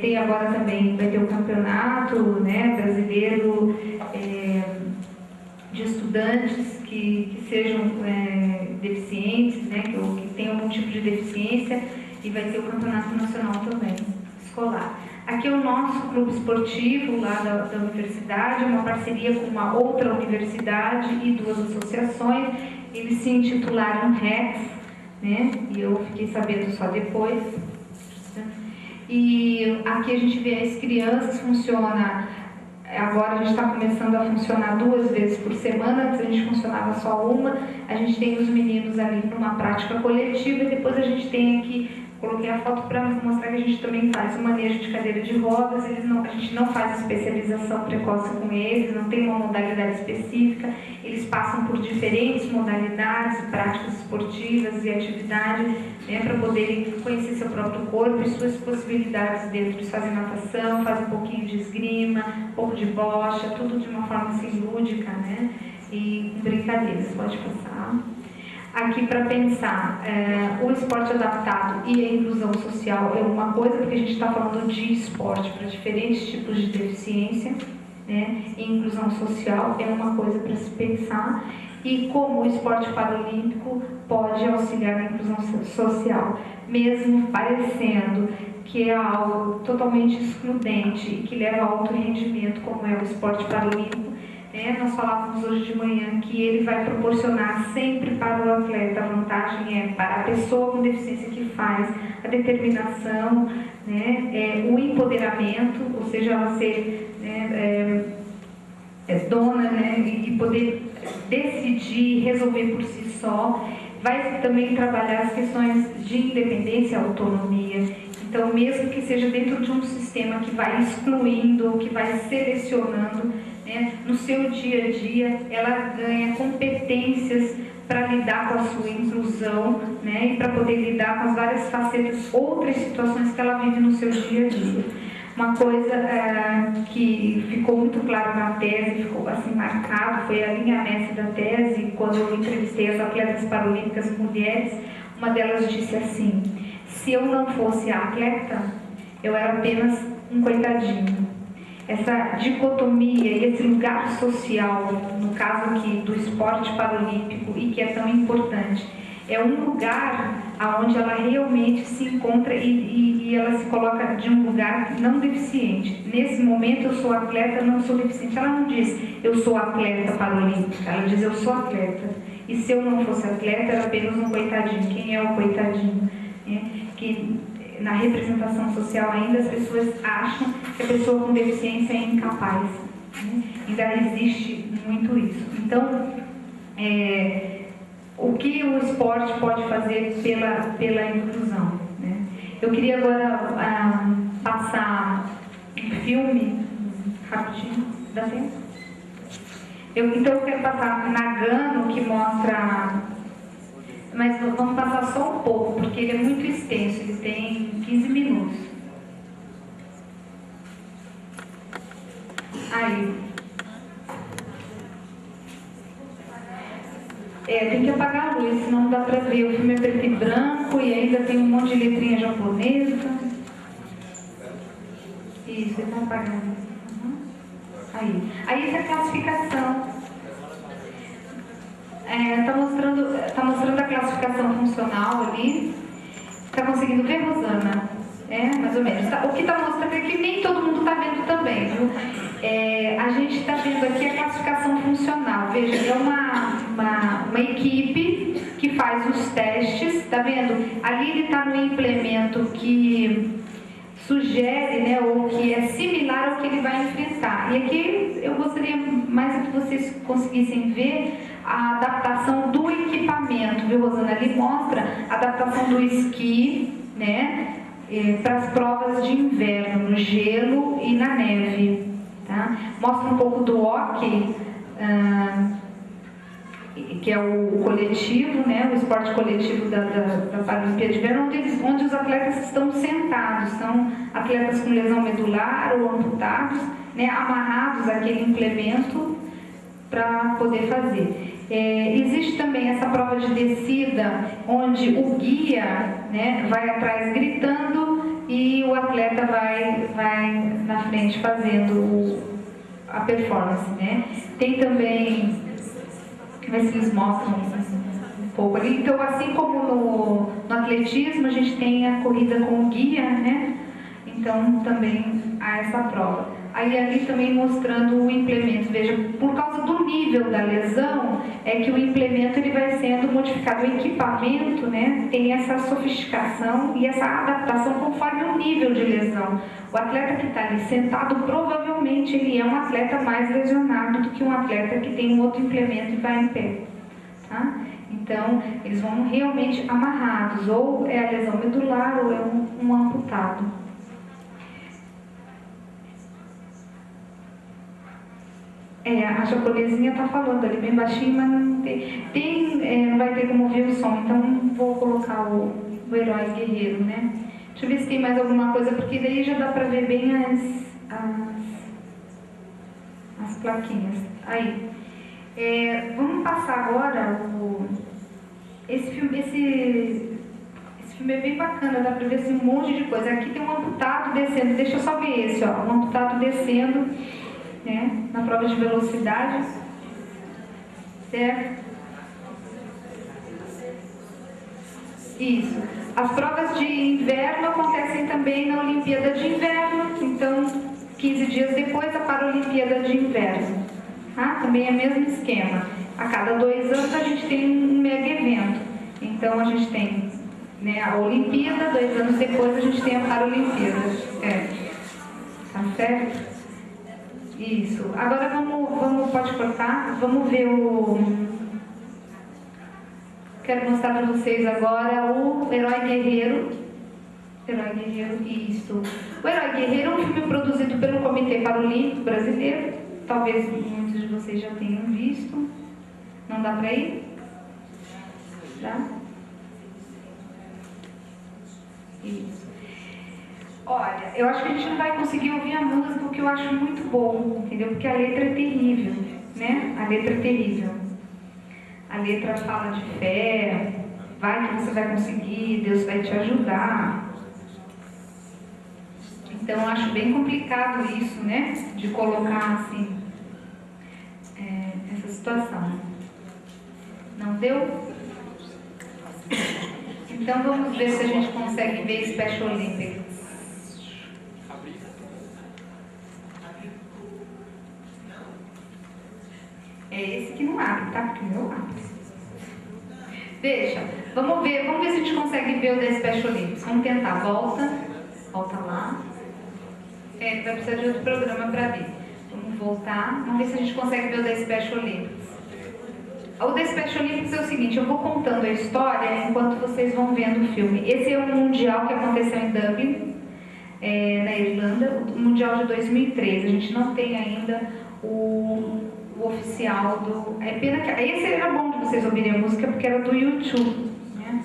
tem agora também, vai ter um campeonato, né, brasileiro de estudantes que sejam deficientes, né, que tenham algum tipo de deficiência, e vai ter o campeonato nacional também, escolar. Aqui é o nosso clube esportivo lá da universidade, uma parceria com uma outra universidade e 2 associações. Eles se intitularam REX, né? E eu fiquei sabendo só depois. E aqui a gente vê as crianças, funciona, agora a gente está começando a funcionar 2 vezes por semana, antes a gente funcionava só uma. A gente tem os meninos ali numa prática coletiva, e depois a gente tem aqui, coloquei a foto para mostrar que a gente também faz o manejo de cadeira de rodas. A gente não faz especialização precoce com eles, não tem uma modalidade específica. Eles passam por diferentes modalidades, práticas esportivas e atividades, né, para poderem conhecer seu próprio corpo e suas possibilidades dentro. Eles fazem natação, fazem um pouquinho de esgrima, um pouco de bocha, tudo de uma forma assim lúdica, né, e com brincadeiras. Pode passar. aqui para pensar o esporte adaptado e a inclusão social é uma coisa, porque a gente está falando de esporte para diferentes tipos de deficiência, né? E inclusão social é uma coisa para se pensar, e como o esporte paralímpico pode auxiliar na inclusão social, mesmo parecendo que é algo totalmente excludente e que leva a alto rendimento, como é o esporte paralímpico. Nós falávamos hoje de manhã que ele vai proporcionar sempre para o atleta, a vantagem é para a pessoa com deficiência que faz, a determinação, né, o empoderamento, ou seja, ela ser dona, né, e poder decidir, resolver por si só. Vai também trabalhar as questões de independência e autonomia. Então, mesmo que seja dentro de um sistema que vai excluindo, que vai selecionando, né, no seu dia a dia, ela ganha competências para lidar com a sua inclusão, né, e para poder lidar com as várias facetas, outras situações que ela vive no seu dia a dia. Uma coisa que ficou muito claro na tese, ficou assim marcado, foi a linha mestre da tese, quando eu entrevistei as atletas paralímpicas mulheres. Uma delas disse assim: se eu não fosse atleta, eu era apenas um coitadinho. Essa dicotomia e esse lugar social, no caso aqui do esporte paralímpico, e que é tão importante, é um lugar onde ela realmente se encontra e ela se coloca de um lugar não deficiente. Nesse momento eu sou atleta, não sou deficiente. Ela não diz eu sou atleta paralímpica, ela diz eu sou atleta. E se eu não fosse atleta, era apenas um coitadinho. Quem é o coitadinho? Que na representação social ainda as pessoas acham que a pessoa com deficiência é incapaz. Ainda existe muito isso. Então, o que o esporte pode fazer pela inclusão, né? Eu queria agora passar um filme rapidinho, dá tempo? Então eu quero passar Nagano, que mostra, mas vamos passar só um pouco, porque ele é muito extenso, ele tem 15 minutos. Aí. Tem que apagar a luz, senão não dá pra ver. O filme é preto e branco e ainda tem um monte de letrinha japonesa. Isso, ele tá apagando. Aí essa é a classificação. Tá mostrando a classificação funcional ali. Tá conseguindo ver, Rosana? Mais ou menos. O que está mostrando é que nem todo mundo está vendo também, viu? A gente está vendo aqui a classificação funcional. Veja, é uma equipe que faz os testes, está vendo? Ali ele está no implemento que sugere, né, ou que é similar ao que ele vai enfrentar. E aqui eu gostaria mais que vocês conseguissem ver a adaptação do equipamento, viu, Rosana? Ali mostra a adaptação do esqui, né, para as provas de inverno, no gelo e na neve. Tá? Mostra um pouco do hockey, que é o coletivo, né, o esporte coletivo da Paralimpíada de Inverno, onde os atletas estão sentados, são atletas com lesão medular ou amputados, né, amarrados àquele implemento para poder fazer. Existe também essa prova de descida, onde o guia, né, vai atrás gritando e o atleta vai na frente fazendo a performance, né? Tem também, ver se eles mostram um pouco ali. Então, assim como no atletismo, a gente tem a corrida com o guia, né? Então, também há essa prova. Aí ali também mostrando o implemento. Veja, por causa do nível da lesão, é que o implemento ele vai sendo modificado. O equipamento, né, tem essa sofisticação e essa adaptação conforme o nível de lesão. O atleta que está ali sentado, provavelmente ele é um atleta mais lesionado do que um atleta que tem um outro implemento e vai em pé. Tá? Então, eles vão realmente amarrados. Ou é a lesão medular ou é um amputado. A japonesinha está falando ali bem baixinho, mas não vai ter como ouvir o som, então vou colocar o herói guerreiro, né? Deixa eu ver se tem mais alguma coisa, porque daí já dá para ver bem as plaquinhas. Aí, vamos passar agora Esse filme é bem bacana, dá pra ver assim, um monte de coisa. Aqui tem um amputado descendo, deixa eu só ver esse, ó, um amputado descendo, né, na prova de velocidade, certo? Isso. As provas de inverno acontecem também na Olimpíada de Inverno, então 15 dias depois a Paralimpíada de Inverno. Tá? Também é o mesmo esquema. A cada 2 anos a gente tem um mega evento. Então a gente tem, né, a Olimpíada, 2 anos depois a gente tem a Paralimpíada. Tá certo? Isso. Agora vamos, pode cortar, vamos ver o... Quero mostrar para vocês agora o Herói Guerreiro. Herói Guerreiro, isso. O Herói Guerreiro é um filme produzido pelo Comitê Paralímpico Brasileiro. Talvez muitos de vocês já tenham visto. Não dá para ir? Dá? Isso. Olha, eu acho que a gente não vai conseguir ouvir a música, o que eu acho muito bom, entendeu? Porque a letra é terrível, né? A letra é terrível. A letra fala de fé, vai que você vai conseguir, Deus vai te ajudar. Então, eu acho bem complicado isso, né? De colocar, assim, essa situação. Não deu? Então, vamos ver se a gente consegue ver Special Olympics. É esse que não abre, tá? Porque o meu abre. Deixa. Vamos ver se a gente consegue ver o da Special Olympics. Vamos tentar. Volta lá. Vai precisar de outro programa para ver. Vamos voltar. Vamos ver se a gente consegue ver o da Special Olympics. O da Special Olympics é o seguinte, eu vou contando a história enquanto vocês vão vendo o filme. Esse é o Mundial que aconteceu em Dublin, na Irlanda, o Mundial de 2003. A gente não tem ainda o oficial do... É pena que... Esse era bom de vocês ouvirem a música, porque era do YouTube, né?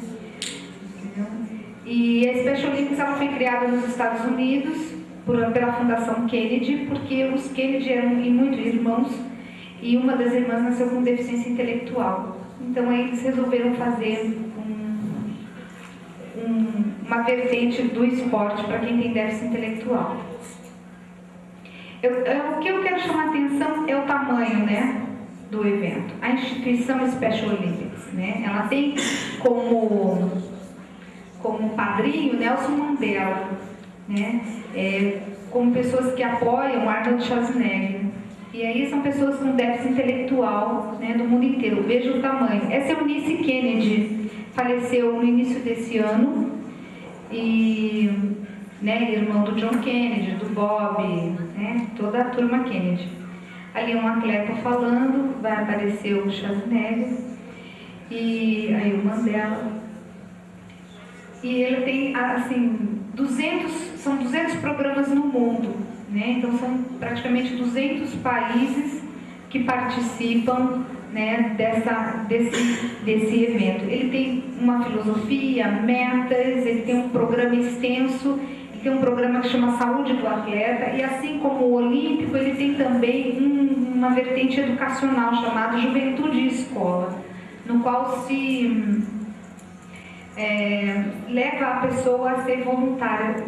E a Special Olympics ela foi criada nos Estados Unidos pela Fundação Kennedy, porque os Kennedy eram muito irmãos e uma das irmãs nasceu com deficiência intelectual. Então aí eles resolveram fazer uma vertente do esporte para quem tem déficit intelectual. O que eu quero chamar a atenção é o tamanho, né, do evento. A instituição Special Olympics, né, ela tem como padrinho Nelson Mandela, né, como pessoas que apoiam Arnold Schwarzenegger. E aí são pessoas com déficit intelectual, né, do mundo inteiro. Veja o tamanho. Essa é Eunice Kennedy, faleceu no início desse ano, e, né, irmão do John Kennedy, do Bob, né, toda a turma Kennedy. Ali um atleta falando, vai aparecer o Schwarzenegger, e aí o Mandela. E ele tem, assim, 200 programas no mundo, né? Então são praticamente 200 países que participam, né, desse evento. Ele tem uma filosofia, metas, ele tem um programa extenso, ele tem um programa que chama Saúde do Atleta, e assim como o Olímpico, ele tem também uma vertente educacional chamada Juventude e Escola, no qual se leva a pessoa a ser voluntária.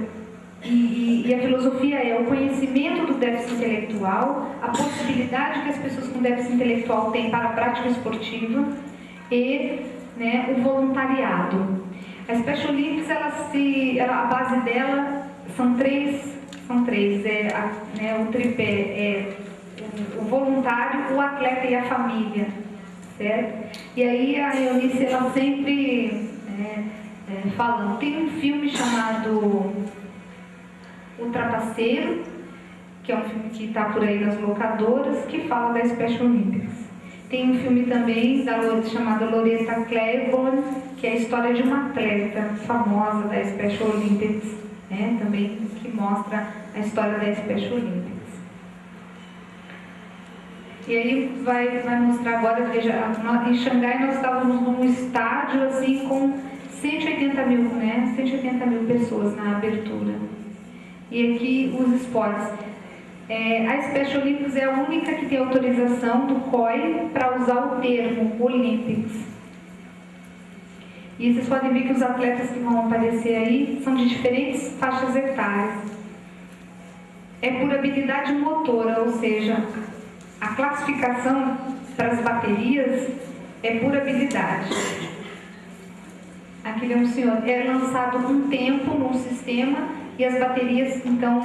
E a filosofia é o conhecimento do déficit intelectual, a possibilidade que as pessoas com déficit intelectual têm para a prática esportiva e, né, o voluntariado. A Special Olympics, a base dela são três, né, o tripé, o voluntário, o atleta e a família, certo? E aí a Eunice, ela sempre falando, tem um filme chamado O Trapaceiro, que é um filme que está por aí nas locadoras, que fala da Special Olympics. Tem um filme também chamado Loretta Claiborne, que é a história de uma atleta famosa da Special Olympics, né, também, que mostra a história da Special Olympics. E aí vai mostrar agora, veja, em Xangai nós estávamos num estádio assim com 180 mil pessoas na abertura. E aqui os esportes. A Special Olympics é a única que tem autorização do COI para usar o termo Olympics. E vocês podem ver que os atletas que vão aparecer aí são de diferentes faixas etárias. É por habilidade motora, ou seja, a classificação para as baterias é por habilidade. Aqui vem um senhor, é lançado um tempo num sistema e as baterias, então,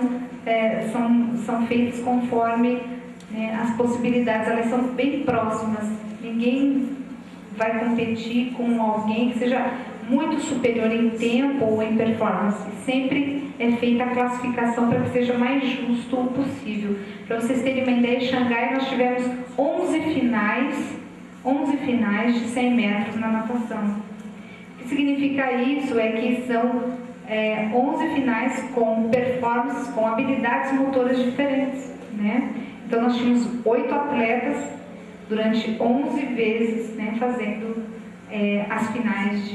são feitas conforme, né, as possibilidades, elas são bem próximas. Ninguém vai competir com alguém que seja muito superior em tempo ou em performance. Sempre é feita a classificação para que seja mais justo o possível. Para vocês terem uma ideia, em Xangai nós tivemos 11 finais de 100 metros na natação. O que significa isso é que são 11 finais com performances, com habilidades motoras diferentes, né? Então nós tínhamos 8 atletas durante 11 vezes, né, fazendo as finais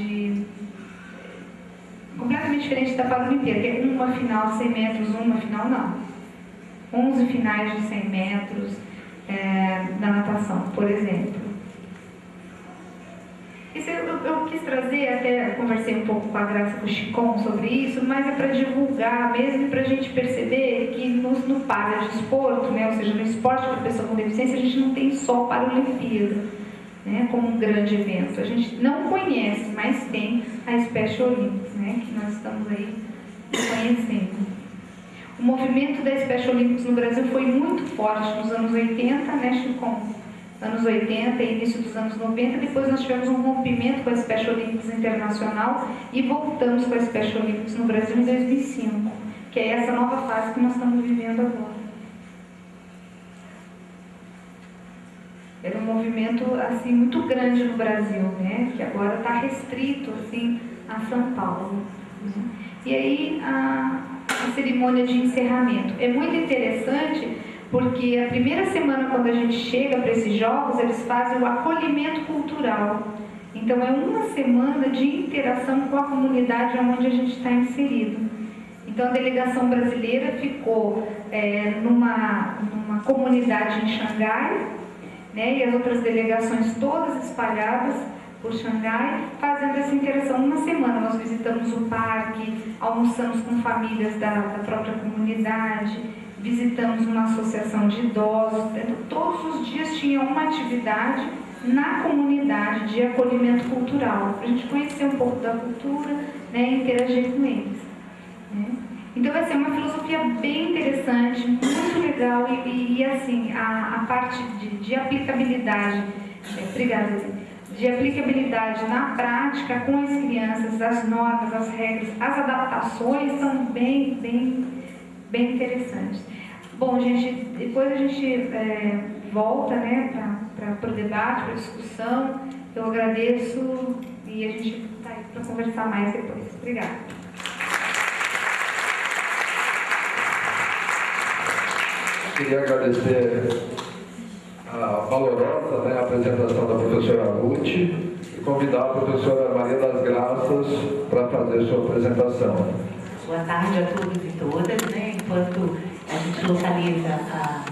completamente diferente da Paralimpíada, que é uma final de 100 metros, uma final não. 11 finais de 100 metros na natação, por exemplo. Isso eu quis trazer, até conversei um pouco com a Graça e com o Chicon sobre isso, mas é para divulgar mesmo, para a gente perceber que no paradesporto, né, ou seja, no esporte para pessoa com deficiência, a gente não tem só Paralimpíada, né, como um grande evento. A gente não conhece, mas tem a Special Olympics, né, que nós estamos aí conhecendo. O movimento da Special Olympics no Brasil foi muito forte nos anos 80, né, Chicon? Anos 80 e início dos anos 90, depois nós tivemos um rompimento com a Special Olympics Internacional e voltamos com a Special Olympics no Brasil em 2005, que é essa nova fase que nós estamos vivendo agora. Era um movimento assim muito grande no Brasil, né? Que agora está restrito assim a São Paulo. Né? E aí a cerimônia de encerramento é muito interessante, porque a primeira semana, quando a gente chega para esses jogos, eles fazem o acolhimento cultural. Então, é uma semana de interação com a comunidade onde a gente está inserido. Então, a delegação brasileira ficou numa comunidade em Xangai, né, e as outras delegações todas espalhadas por Xangai, fazendo essa interação. Uma semana nós visitamos o parque, almoçamos com famílias da própria comunidade, visitamos uma associação de idosos. Todos os dias tinha uma atividade na comunidade de acolhimento cultural, para a gente conhecer um pouco da cultura, né, e interagir com eles. Né? Então vai ser uma filosofia bem interessante, muito legal, e assim, a parte de aplicabilidade, obrigada, de aplicabilidade na prática com as crianças, as normas, as regras, as adaptações são bem interessantes. Bom, gente, depois a gente volta, né, para o debate, para a discussão. Eu agradeço e a gente está aí para conversar mais depois. Obrigada. Queria agradecer a valorosa, né, apresentação da professora Ruth e convidar a professora Maria das Graças para fazer sua apresentação. Boa tarde a todos e todas, né? Enquanto a gente localiza a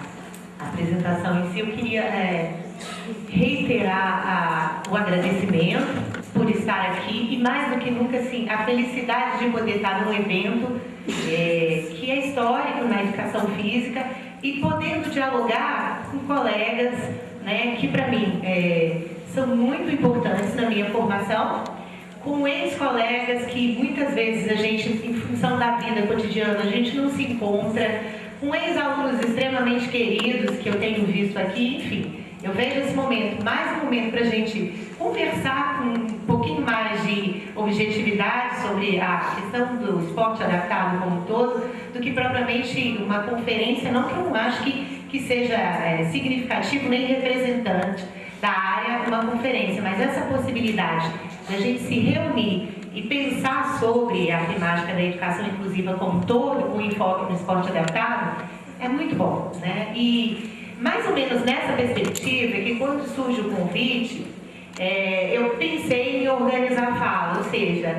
apresentação em si, eu queria reiterar o agradecimento por estar aqui e, mais do que nunca, assim, a felicidade de poder estar num evento que é histórico na educação física e podendo dialogar com colegas, né, que para mim são muito importantes na minha formação, com ex-colegas que muitas vezes a gente, em função da vida cotidiana, a gente não se encontra, com ex-alunos extremamente queridos que eu tenho visto aqui, enfim, eu vejo esse momento, mais um momento para a gente conversar com um pouquinho mais de objetividade sobre a questão do esporte adaptado como um todo, do que propriamente uma conferência, não que eu não acho que seja significativo nem representante da área uma conferência, mas essa possibilidade de a gente se reunir e pensar sobre a temática da educação inclusiva como um todo, com enfoque no esporte adaptado, é muito bom, né? E mais ou menos nessa perspectiva, que quando surge o convite, eu pensei em organizar a fala, ou seja,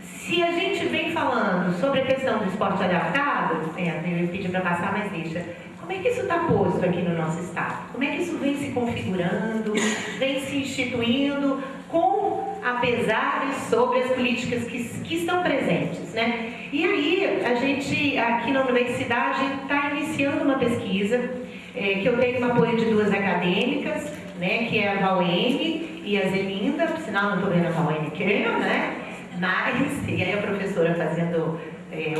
se a gente vem falando sobre a questão do esporte adaptado, eu pedi para passar, mas deixa. Como é que isso está posto aqui no nosso estado? Como é que isso vem se configurando, vem se instituindo com apesares sobre as políticas que estão presentes, né? E aí, a gente, aqui na universidade, está iniciando uma pesquisa, que eu tenho o apoio de duas acadêmicas, né, que é a Valene e a Zelinda, por sinal não estou vendo a Valene aqui, né? Mas, e aí a professora fazendo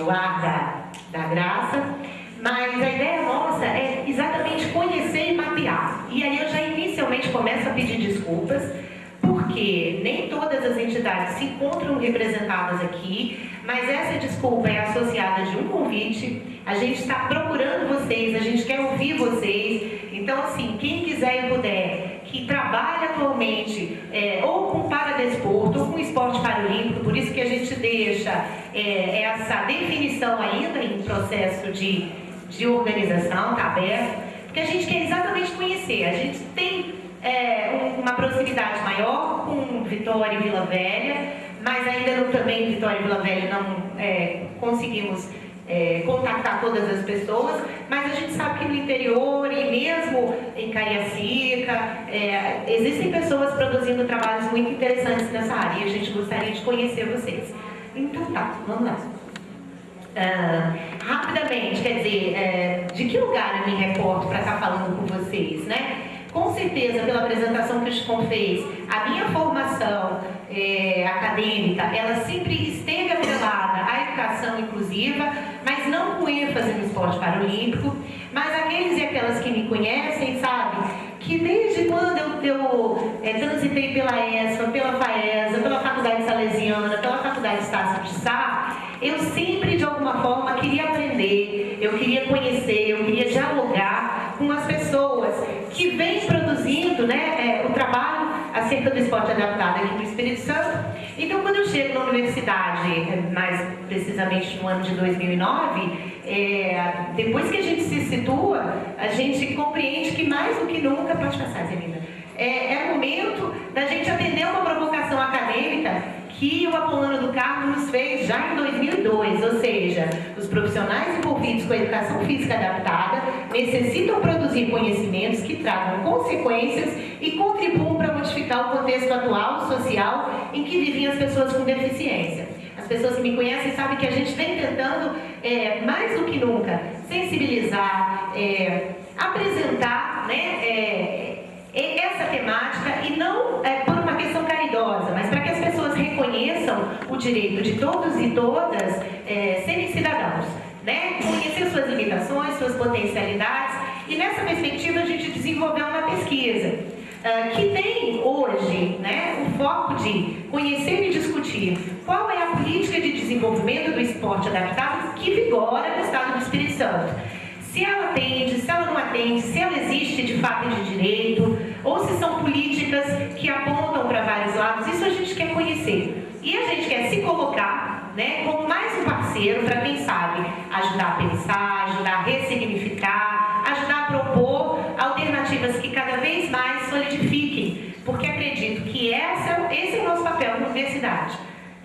o ar da graça. Mas a ideia nossa é exatamente conhecer e mapear. E aí eu já inicialmente começo a pedir desculpas, porque nem todas as entidades se encontram representadas aqui, mas essa desculpa é associada de um convite. A gente está procurando vocês, a gente quer ouvir vocês. Então, assim, quem quiser e puder, que trabalha atualmente ou com paradesporto ou com esporte paralímpico, por isso que a gente deixa essa definição ainda em processo de organização, está aberto, porque a gente quer exatamente conhecer. A gente tem uma proximidade maior com Vitória e Vila Velha, mas ainda também Vitória e Vila Velha não conseguimos contactar todas as pessoas, mas a gente sabe que no interior e mesmo em Cariacica existem pessoas produzindo trabalhos muito interessantes nessa área e a gente gostaria de conhecer vocês. Então tá, vamos lá. Rapidamente, quer dizer, de que lugar eu me reporto para estar falando com vocês, né? Com certeza, pela apresentação que o Chicon fez, a minha formação acadêmica, ela sempre esteve atrelada à educação inclusiva, mas não com ênfase no esporte paralímpico. Mas aqueles e aquelas que me conhecem sabem que desde quando eu transitei pela ESFA, pela FAESA, pela Faculdade Salesiana, pela Faculdade Estácio de Sá, eu sempre, de alguma forma, queria aprender, eu queria conhecer, eu queria dialogar com as pessoas que vêm produzindo, né, o trabalho acerca do esporte adaptado aqui no Espírito Santo. Então, quando eu chego na universidade, mais precisamente no ano de 2009, depois que a gente se situa, a gente compreende que mais do que nunca, pode passar, Zelinda, é momento da gente atender uma provocação acadêmica que o Apolônio do Carmo nos fez já em 2002, ou seja, os profissionais envolvidos com a educação física adaptada necessitam produzir conhecimentos que tragam consequências e contribuam para modificar o contexto atual, social, em que vivem as pessoas com deficiência. As pessoas que me conhecem sabem que a gente vem tentando, mais do que nunca, sensibilizar, apresentar, né, essa temática, e não por uma questão caridosa, mas para que as pessoas reconheçam o direito de todos e todas serem cidadãos, né? Conhecer suas limitações, suas potencialidades, e nessa perspectiva a gente desenvolveu uma pesquisa que tem hoje, né, o foco de conhecer e discutir qual é a política de desenvolvimento do esporte adaptado que vigora no Estado do Espírito Santo. Se ela atende, se ela não atende, se ela existe de fato de direito, ou se são políticas que apontam para vários lados, isso a gente quer conhecer. E a gente quer se colocar, né, como mais um parceiro para, quem sabe, ajudar a pensar, ajudar a ressignificar, ajudar a propor alternativas que cada vez mais solidifiquem, porque acredito que esse é o nosso papel na universidade.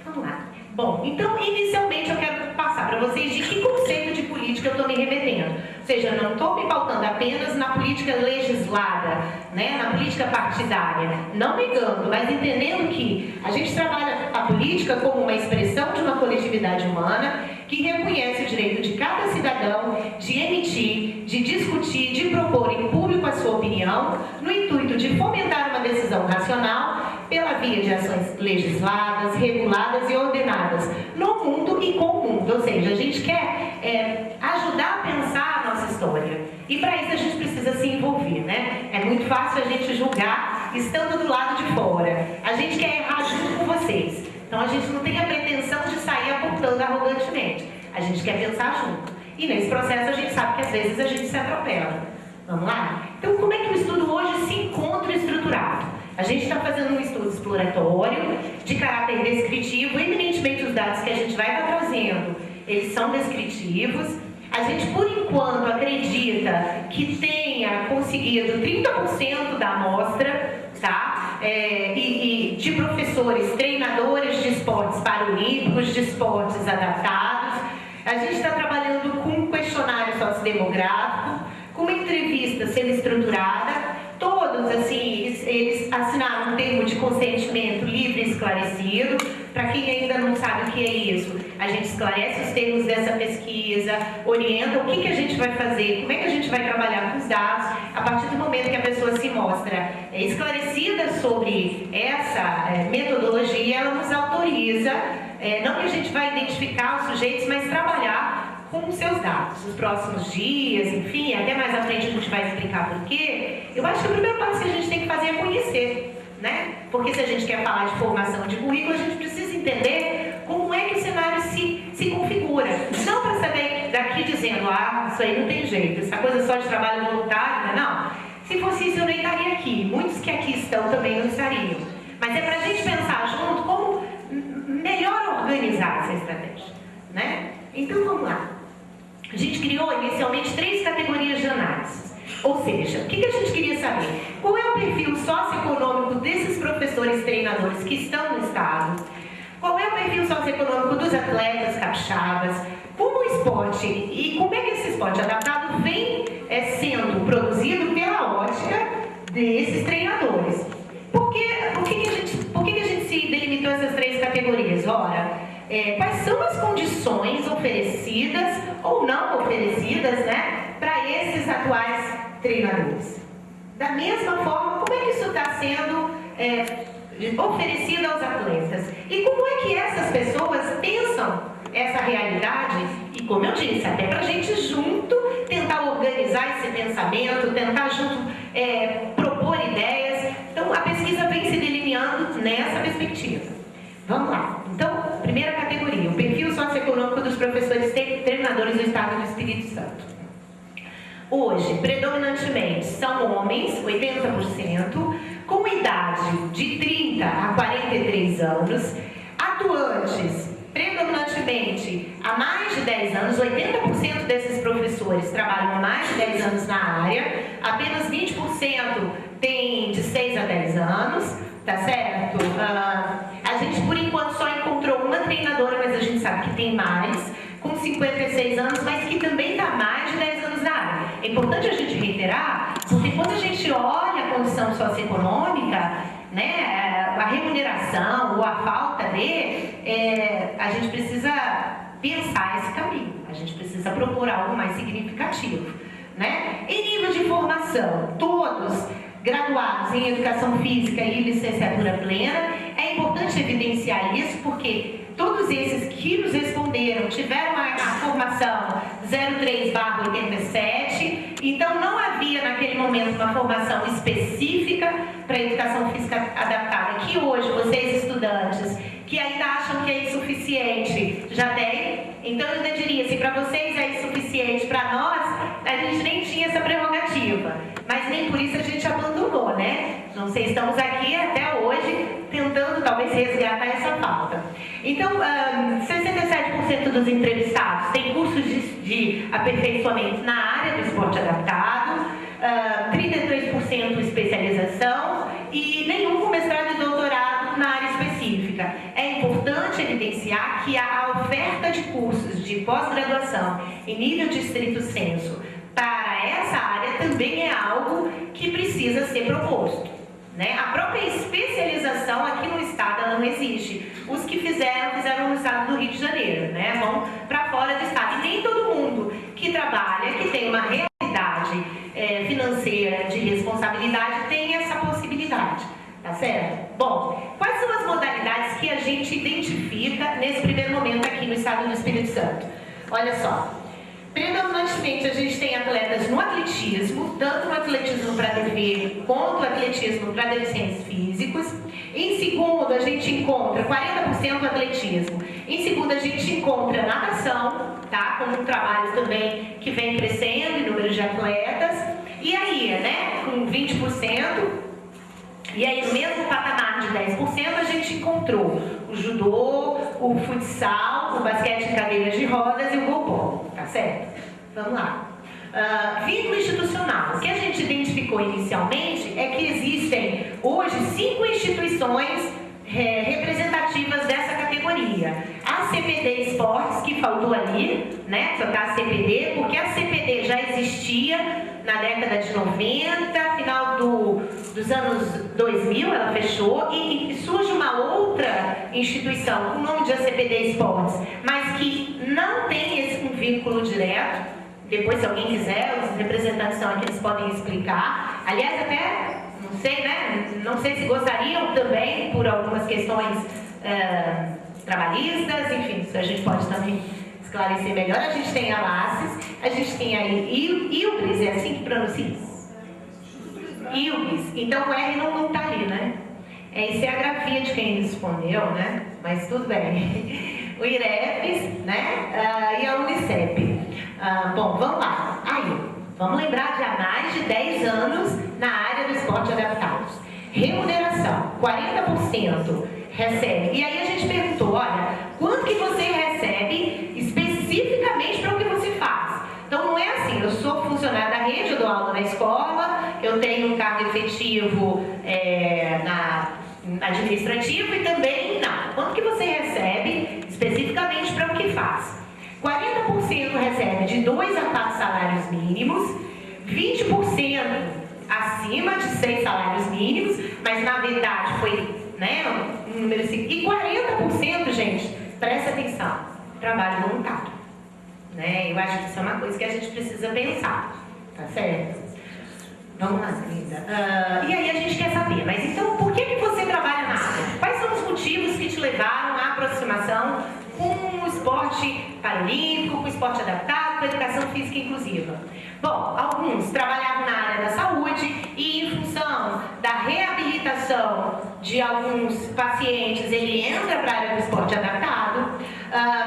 Vamos lá. Bom, então, inicialmente eu quero passar para vocês de que conceito de política eu estou me remetendo. Ou seja, eu não estou me pautando apenas na política legislada, né, na política partidária, não negando, mas entendendo que a gente trabalha a política como uma expressão de uma coletividade humana que reconhece o direito de cada cidadão de emitir, de discutir, de propor em público a sua opinião, no intuito de fomentar uma decisão racional pela via de ações legisladas, reguladas e ordenadas no mundo e com o mundo. Ou seja, a gente quer ajudar a pensar a nossa história. E para isso a gente precisa se envolver, né? É muito fácil a gente julgar estando do lado de fora. A gente quer errar junto com vocês. Então a gente não tem a pretensão de sair apontando arrogantemente. A gente quer pensar junto. E nesse processo a gente sabe que às vezes a gente se atropela. Vamos lá? Então como é que o estudo hoje se encontra estruturado? A gente está fazendo um estudo exploratório de caráter descritivo, eminentemente os dados que a gente vai estar trazendo, eles são descritivos. A gente, por enquanto, acredita que tenha conseguido 30% da amostra, tá? E de professores, treinadores de esportes paralímpicos, de esportes adaptados. A gente está trabalhando com um questionário sociodemográfico, com uma entrevista sendo estruturada, todos todos, assim, eles assinaram um termo de consentimento livre e esclarecido. Para quem ainda não sabe o que é isso, a gente esclarece os termos dessa pesquisa, orienta o que a gente vai fazer, como é que a gente vai trabalhar com os dados. A partir do momento que a pessoa se mostra esclarecida sobre essa metodologia, ela nos autoriza, não que a gente vai identificar os sujeitos, mas trabalhar com os seus dados. Nos próximos dias, enfim, até mais à frente a gente vai explicar por quê. Eu acho que o primeiro passo que a gente tem que fazer é conhecer, né? Porque se a gente quer falar de formação de currículo, a gente precisa entender como é que o cenário se configura. Não para saber daqui dizendo, isso aí não tem jeito, essa coisa só de trabalho voluntário, não. Se fosse isso, eu nem estaria aqui. Muitos que aqui estão também não estariam. Mas é para a gente pensar junto como melhor organizar essa estratégia, né? Então, vamos lá. A gente criou inicialmente 3 categorias de análise. Ou seja, o que a gente queria saber? Qual é o perfil socioeconômico desses professores treinadores que estão no Estado? Qual é o perfil socioeconômico dos atletas capixabas? Como o esporte e como é que esse esporte adaptado vem sendo produzido pela ótica desses treinadores? Por que a gente se delimitou essas 3 categorias? Ora, quais são as condições oferecidas ou não oferecidas, né, para esses atuais treinadores? Da mesma forma, como é que isso está sendo oferecido aos atletas? E como é que essas pessoas pensam essa realidade? E como eu disse, até para a gente junto tentar organizar esse pensamento, tentar junto propor ideias. Então, a pesquisa vem se delineando nessa perspectiva. Vamos lá. Então, primeira categoria, o perfil socioeconômico dos professores treinadores do Estado do Espírito Santo. Hoje, predominantemente, são homens, 80%, com idade de 30 a 43 anos, atuantes, predominantemente, há mais de 10 anos, 80% desses professores trabalham há mais de 10 anos na área, apenas 20% tem de 6 a 10 anos, tá certo? A gente, por enquanto, só encontrou uma treinadora, mas a gente sabe que tem mais, com 56 anos, mas que também está há mais de 10 anos na área. É importante a gente reiterar, porque quando a gente olha a condição socioeconômica, né, a remuneração ou a falta a gente precisa pensar esse caminho, a gente precisa procurar algo mais significativo, né? Em nível de formação, todos graduados em Educação Física e licenciatura plena, é importante evidenciar isso porque todos esses que nos responderam tiveram a formação 03/87, então não havia naquele momento uma formação específica para a Educação Física adaptada, que hoje vocês estudantes que ainda acham que é insuficiente, já tem. Então eu ainda diria, se para vocês é insuficiente, para nós, a gente nem tinha essa prerrogativa. Mas nem por isso a gente abandonou, né? Não sei, estamos aqui até hoje tentando talvez resgatar essa falta. Então, 67% dos entrevistados têm cursos de aperfeiçoamento na área do esporte adaptado, 33% especialização e nenhum com mestrado e doutorado na área específica. É importante evidenciar que a oferta de cursos de pós-graduação em nível de estrito sensu para essa área também é algo que precisa ser proposto, né? A própria especialização aqui no estado ela não existe. Os que fizeram no estado do Rio de Janeiro, né? Vão para fora do estado. E nem todo mundo que trabalha, que tem uma realidade financeira de responsabilidade tem essa possibilidade, tá certo? Bom, quais são as modalidades que a gente identifica nesse primeiro momento aqui no estado do Espírito Santo? Olha só. Predominantemente, a gente tem atletas no atletismo, tanto no atletismo para TV quanto no atletismo para deficientes físicos. Em segundo, a gente encontra 40% atletismo. Em segundo, a gente encontra natação, tá? Como um trabalho também que vem crescendo em número de atletas. E aí, né, com 20%, e aí no mesmo patamar de 10%, a gente encontrou o judô, o futsal, o basquete em cadeiras de rodas e o golbol, tá certo? Vamos lá. Vínculo institucional. O que a gente identificou inicialmente é que existem hoje 5 instituições representativas dessa categoria. A CPD e Esportes, que faltou ali, né, trocar a CPD, porque a CPD já existia na década de 90, final dos anos 2000, ela fechou, e surge uma outra instituição com o nome de ACPD Esportes, mas que não tem um vínculo direto. Depois, se alguém quiser, os representantes estão aqui, eles podem explicar. Aliás, até, não sei, né, não sei se gostariam também, por algumas questões trabalhistas, enfim, isso a gente pode também esclarecer melhor. A gente tem a LACES, a gente tem aí ILBRIS, é assim que pronuncia? ILBRIS. Então o R não está ali, né? Isso é a grafia de quem respondeu, né? Mas tudo bem. O IREFES, né? E a Unicep. Bom, vamos lá. Aí, vamos lembrar de há mais de 10 anos na área do esporte adaptado. Remuneração, 40% recebe. E aí a gente perguntou, olha, quanto que você recebe especificamente para o que você faz? Então não é assim, eu sou funcionário da rede, eu dou aula na escola, eu tenho um cargo efetivo administrativo e também não. Quanto que você recebe especificamente para o que faz? 40% recebe de 2 a 4 salários mínimos, 20% acima de 6 salários mínimos, mas na verdade foi, né, um número assim. E 40%, gente, presta atenção, trabalho voluntário, né? Eu acho que isso é uma coisa que a gente precisa pensar, tá certo? Vamos lá, Linda. E aí a gente quer saber, mas então por que você trabalha na área? Quais são os motivos que te levaram à aproximação com o esporte paralímpico, com o esporte adaptado, com a educação física inclusiva? Bom, alguns trabalhavam na área da saúde e em função da reabilitação de alguns pacientes, ele entra para a área do esporte adaptado.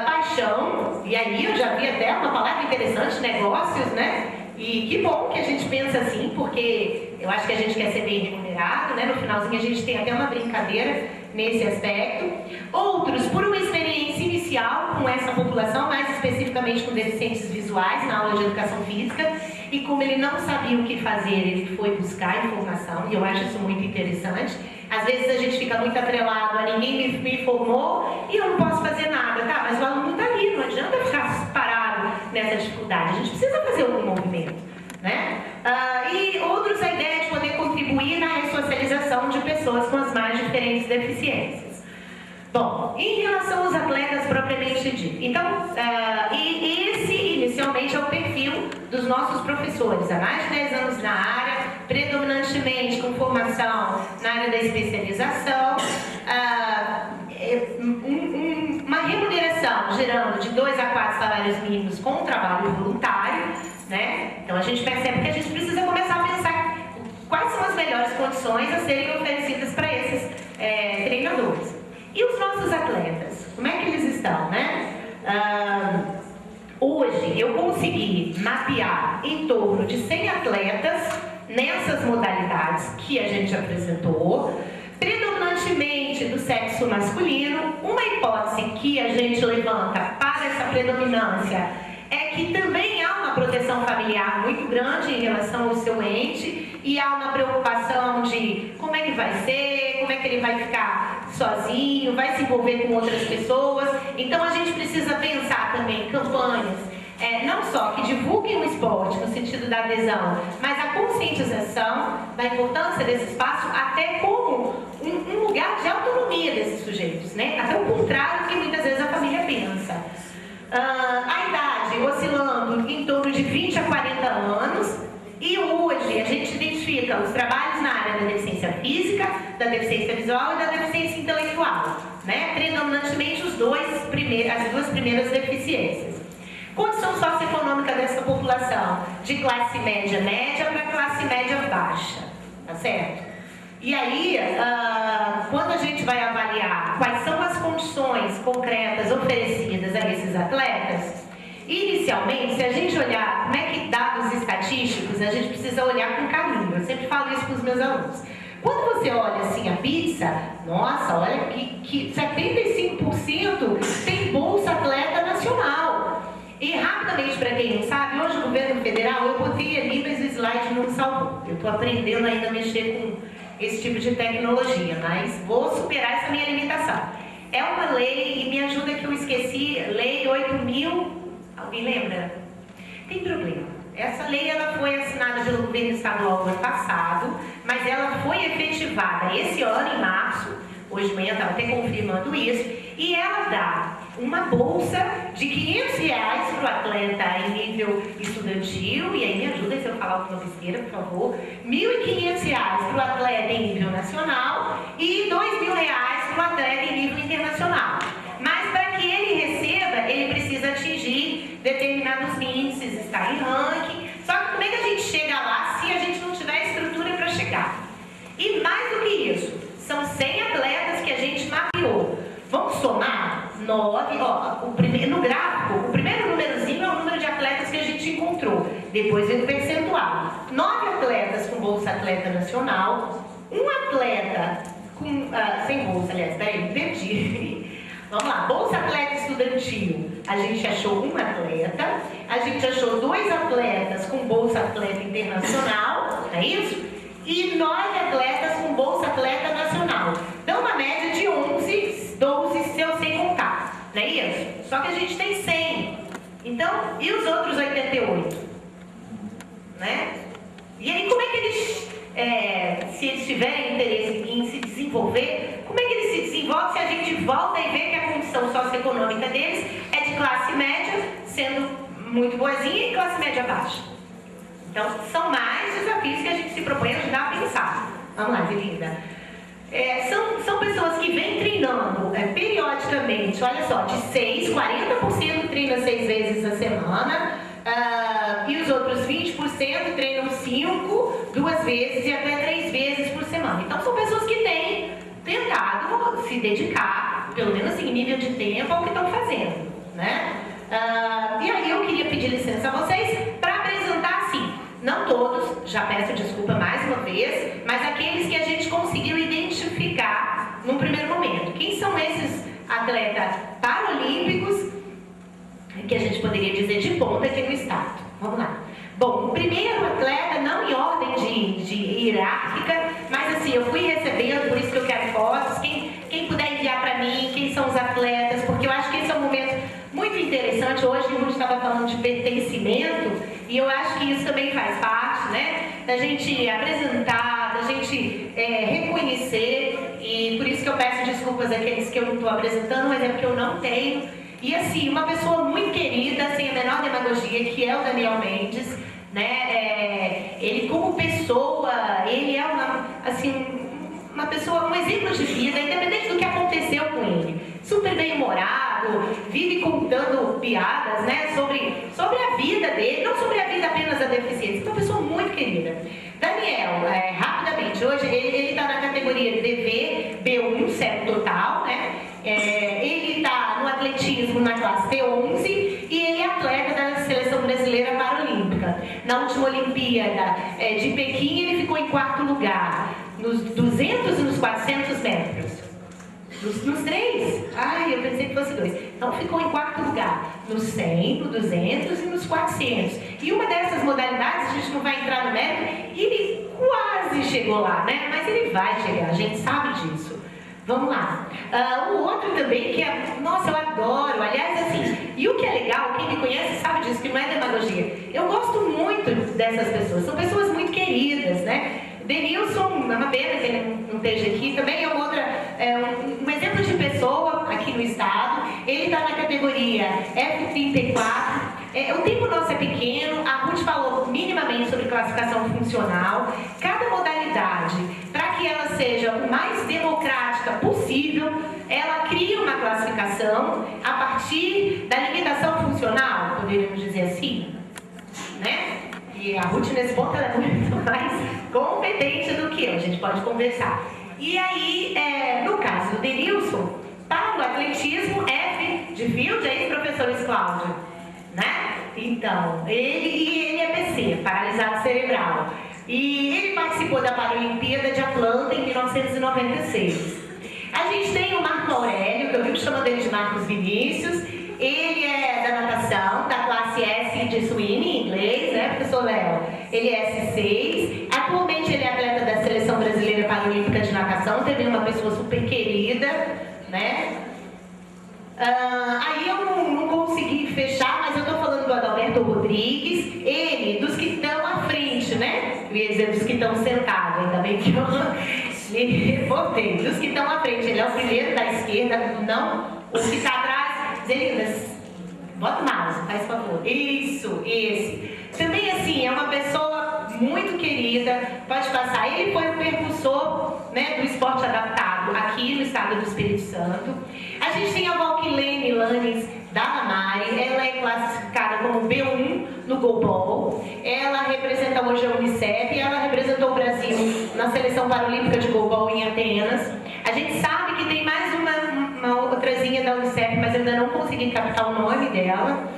Paixão, e aí eu já vi até uma palavra interessante, negócios, né? E que bom que a gente pensa assim, porque eu acho que a gente quer ser bem remunerado, né? No finalzinho a gente tem até uma brincadeira nesse aspecto. Outros, por uma experiência inicial com essa população, mais especificamente com deficientes visuais na aula de educação física, e como ele não sabia o que fazer, ele foi buscar informação, e eu acho isso muito interessante. Às vezes a gente fica muito atrelado a ninguém me informou e eu não posso fazer nada, tá? Mas o aluno está ali, não adianta ficar parado nessa dificuldade, a gente precisa fazer algum movimento, né? E outros, a ideia de poder contribuir na ressocialização de pessoas com as mais diferentes deficiências. Bom, em relação aos atletas propriamente dito, então, esse inicialmente é o perfil dos nossos professores, há mais de 10 anos na área, predominantemente com formação na área da especialização, uma remuneração gerando de 2 a 4 salários mínimos com trabalho voluntário, né? Então a gente percebe que a gente precisa começar a pensar quais são as melhores condições a serem oferecidas para esses treinadores. E os nossos atletas, como é que eles estão, né? Hoje eu consegui mapear em torno de 100 atletas nessas modalidades que a gente apresentou, predominantemente do sexo masculino. Uma hipótese que a gente levanta para essa predominância é que também há uma proteção familiar muito grande em relação ao seu ente e há uma preocupação de como é que vai ser, como é que ele vai ficar sozinho, vai se envolver com outras pessoas. Então a gente precisa pensar também campanhas, não só que divulguem o esporte no sentido da adesão, mas a conscientização da importância desse espaço até como um lugar de autonomia desses sujeitos, né? Até o contrário do que muitas vezes a família pensa. A idade oscilando em torno de 20 a 40 anos, e hoje a gente identifica os trabalhos na área da deficiência física, da deficiência visual e da deficiência intelectual, né? Predominantemente as duas primeiras deficiências. Condição socioeconômica dessa população, de classe média para classe média baixa, tá certo? E aí, quando a gente vai avaliar quais são as condições concretas oferecidas a esses atletas, inicialmente, se a gente olhar como é que dados estatísticos, a gente precisa olhar com carinho. Eu sempre falo isso para os meus alunos. Quando você olha assim a pizza, nossa, olha que 75% tem Bolsa Atleta Nacional. E rapidamente, para quem não sabe, hoje o governo federal, eu botei ali, mas o slide não salvou. Eu estou aprendendo ainda a mexer com esse tipo de tecnologia, mas vou superar essa minha limitação. é uma lei, e me ajuda que eu esqueci, lei 8.000, alguém lembra? Tem problema. Essa lei ela foi assinada pelo governo estadual no ano passado, mas ela foi efetivada esse ano, em março, hoje de manhã estava até confirmando isso, e ela dá uma bolsa de R$500 para o atleta em nível estudantil, e aí me ajuda se eu falar alguma besteira, por favor, R$1.500 para o atleta em nível nacional e R$2.000 para o atleta em nível internacional. Mas para que ele receba, ele precisa atingir determinados índices, estar em ranking. Só que como é que a gente chega lá se a gente não tiver estrutura para chegar? E mais do que isso, são 100 atletas que a gente mapeou. Vamos somar 9, no gráfico, o primeiro númerozinho é o número de atletas que a gente encontrou. Depois vem o percentual. 9 atletas com bolsa atleta nacional, um atleta com, sem bolsa, aliás, peraí, perdi. Vamos lá, bolsa atleta estudantil, a gente achou um atleta, a gente achou 2 atletas com bolsa atleta internacional, não é isso? E 9 atletas com bolsa atleta nacional. Então, uma média de 11, 12, se eu sei contar, não é isso? Só que a gente tem 100. Então, e os outros 88? Né? E aí, como é que eles, se eles tiverem interesse em se desenvolver, como é que eles se desenvolvem se a gente volta e vê que a condição socioeconômica deles é de classe média, sendo muito boazinha, e classe média baixa? Então, são mais desafios que a gente se propõe a ajudar a pensar. Vamos lá, Zelinda. São pessoas que vêm treinando periodicamente, olha só, de 40% treina 6 vezes a semana, e os outros 20% treinam 5, 2 vezes e até 3 vezes por semana. Então, são pessoas que têm tentado se dedicar, pelo menos em nível de tempo, ao que estão fazendo, né? E aí eu queria pedir licença a vocês para apresentar assim, não todos, já peço desculpa mais uma vez, mas aqueles que a gente conseguiu identificar num primeiro momento. Quem são esses atletas paralímpicos que a gente poderia dizer de ponta aqui no estado? Vamos lá. Bom, o primeiro atleta, não em ordem de hierárquica, mas assim, eu fui recebendo, por isso que eu quero fotos. Quem puder enviar para mim, quem são os atletas, porque eu acho que esse é um momento muito interessante. Hoje a gente estava falando de pertencimento, e eu acho que isso também faz parte, né? Da gente apresentar, da gente reconhecer, e por isso que eu peço desculpas àqueles que eu não estou apresentando, mas é porque eu não tenho. E assim, uma pessoa muito querida, sem a menor demagogia, que é o Daniel Mendes, né? Ele como pessoa, ele é uma pessoa, um exemplo de vida, independente do que aconteceu com ele. Super bem-humorado, vive contando piadas, né? Sobre a vida dele, não sobre a vida apenas da deficiência. Uma pessoa muito querida. Daniel, rapidamente, hoje ele está na categoria DV, B1, CEP total, né? Ele está no atletismo na classe T11 e ele é atleta da Seleção Brasileira Paralímpica. Na última Olimpíada de Pequim, ele ficou em 4º lugar, nos 200 e nos 400 metros. Nos 3? Ai, eu pensei que fosse 2. Então, ficou em 4º lugar, nos 100, no 200 e nos 400. E uma dessas modalidades, a gente não vai entrar no mérito, ele quase chegou lá, né? Mas ele vai chegar, a gente sabe disso. Vamos lá. O outro também que nossa, eu adoro, aliás, assim, e o que é legal, quem me conhece sabe disso, que não é demagogia. Eu gosto muito dessas pessoas, são pessoas muito queridas, né? Denilson, é uma pena que ele não esteja aqui, também é um exemplo de pessoa aqui no estado. Ele está na categoria F34. O tempo nosso é pequeno, a Ruth falou minimamente sobre classificação funcional. Cada modalidade, para que ela seja o mais democrática possível, ela cria uma classificação a partir da limitação funcional, poderíamos dizer assim, né? E a Ruth, nesse ponto, ela é muito mais competente do que eu, a gente pode conversar. E aí, no caso do Denilson, para o atletismo, F de field, é isso, professor Cláudio, né? Então, ele é PC, paralisado cerebral. E ele participou da Paralimpíada de Atlanta em 1996. A gente tem o Marco Aurélio, que eu vivo chamando ele de Marcos Vinícius. Ele é da natação, da classe S de swim em inglês, né, professor Léo? Ele é S6. Atualmente ele é atleta da Seleção Brasileira Paralímpica de Natação, também uma pessoa super querida, né? Aí eu não consegui fechar, mas eu estou falando do Adalberto Rodrigues, ele, dos que estão à frente, né? Eu ia dizer dos que estão sentados, ainda bem que eu me reportei. Dos que estão à frente, ele é o primeiro da esquerda, não o que está atrás. Zelinas, bota o mouse, faz favor. Isso, esse. Também, assim, é uma pessoa muito querida, pode passar. Ele foi o percussor, né, do esporte adaptado aqui no estado do Espírito Santo. A gente tem a Valquilene Lanes da Ramari, ela é classificada como B1 no goalball. Ela representa hoje a Unicef, ela representou o Brasil na seleção paralímpica de goalball em Atenas. A gente sabe que tem mais uma outrazinha da Unicef, mas eu ainda não consegui captar o nome dela.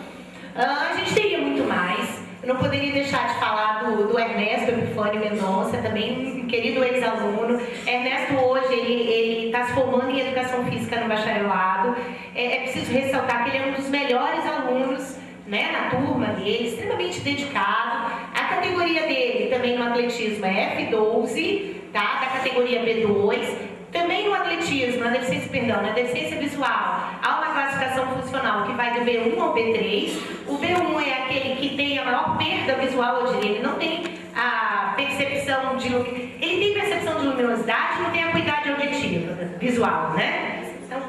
A gente teria muito mais. Eu não poderia deixar de falar do Ernesto Epifânio Mendonça, também um querido ex-aluno. Ernesto hoje ele está se formando em Educação Física no bacharelado. É preciso ressaltar que ele é um dos melhores alunos, né, na turma dele, extremamente dedicado. A categoria dele também no atletismo é F12, tá? Da categoria B2. Também no atletismo, na deficiência visual, há uma classificação funcional que vai do B1 ao B3. O B1 é aquele que tem a maior perda visual, eu diria. Ele não tem a percepção de luminosidade. Ele tem percepção de luminosidade, não tem acuidade auditiva visual, né? Então,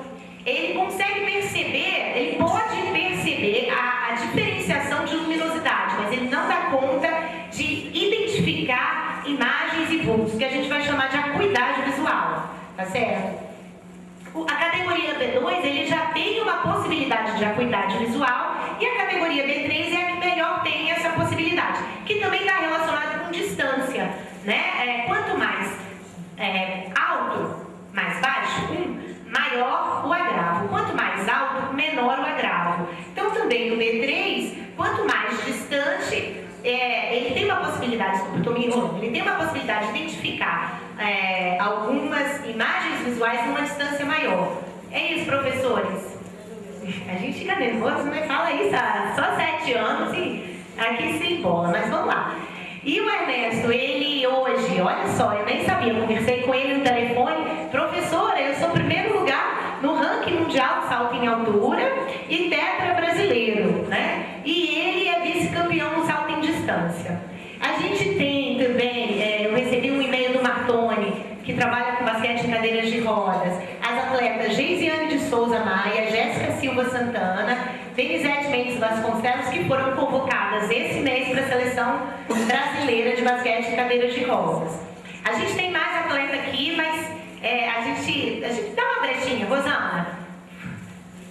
ele consegue perceber, ele pode perceber a diferenciação de luminosidade, mas ele não dá conta de identificar imagens e vultos, que a gente vai chamar de acuidade visual. Tá certo? A categoria B2, ele já tem uma possibilidade de acuidade visual, e a categoria B3 é a que melhor tem essa possibilidade, que também está relacionada com distância, né? Quanto mais alto, mais baixo, maior o agravo. Quanto mais alto, menor o agravo. Então, também no B3, quanto mais distante, ele tem uma possibilidade, ele tem uma possibilidade de identificar algumas imagens visuais numa distância maior. É isso, professores? A gente fica nervoso, mas fala isso há só 7 anos e aqui se embola, mas vamos lá. E o Ernesto, ele hoje, olha só, eu nem sabia, conversei com ele no telefone. Professora, eu sou primeiro lugar no ranking mundial de salto em altura e tetra brasileiro, né? E ele é vice-campeão no salto em distância. A gente tem também, eu recebi um e-mail do Martoni, que trabalha com basquete em cadeiras de rodas, as atletas Geisiane de Souza Maia, Jéssica Silva Santana, Denizete Mendes Vasconcelos, que foram convocadas esse mês para a seleção brasileira de basquete em cadeiras de rodas. A gente tem mais atleta aqui, mas a gente dá uma brechinha. Rosana,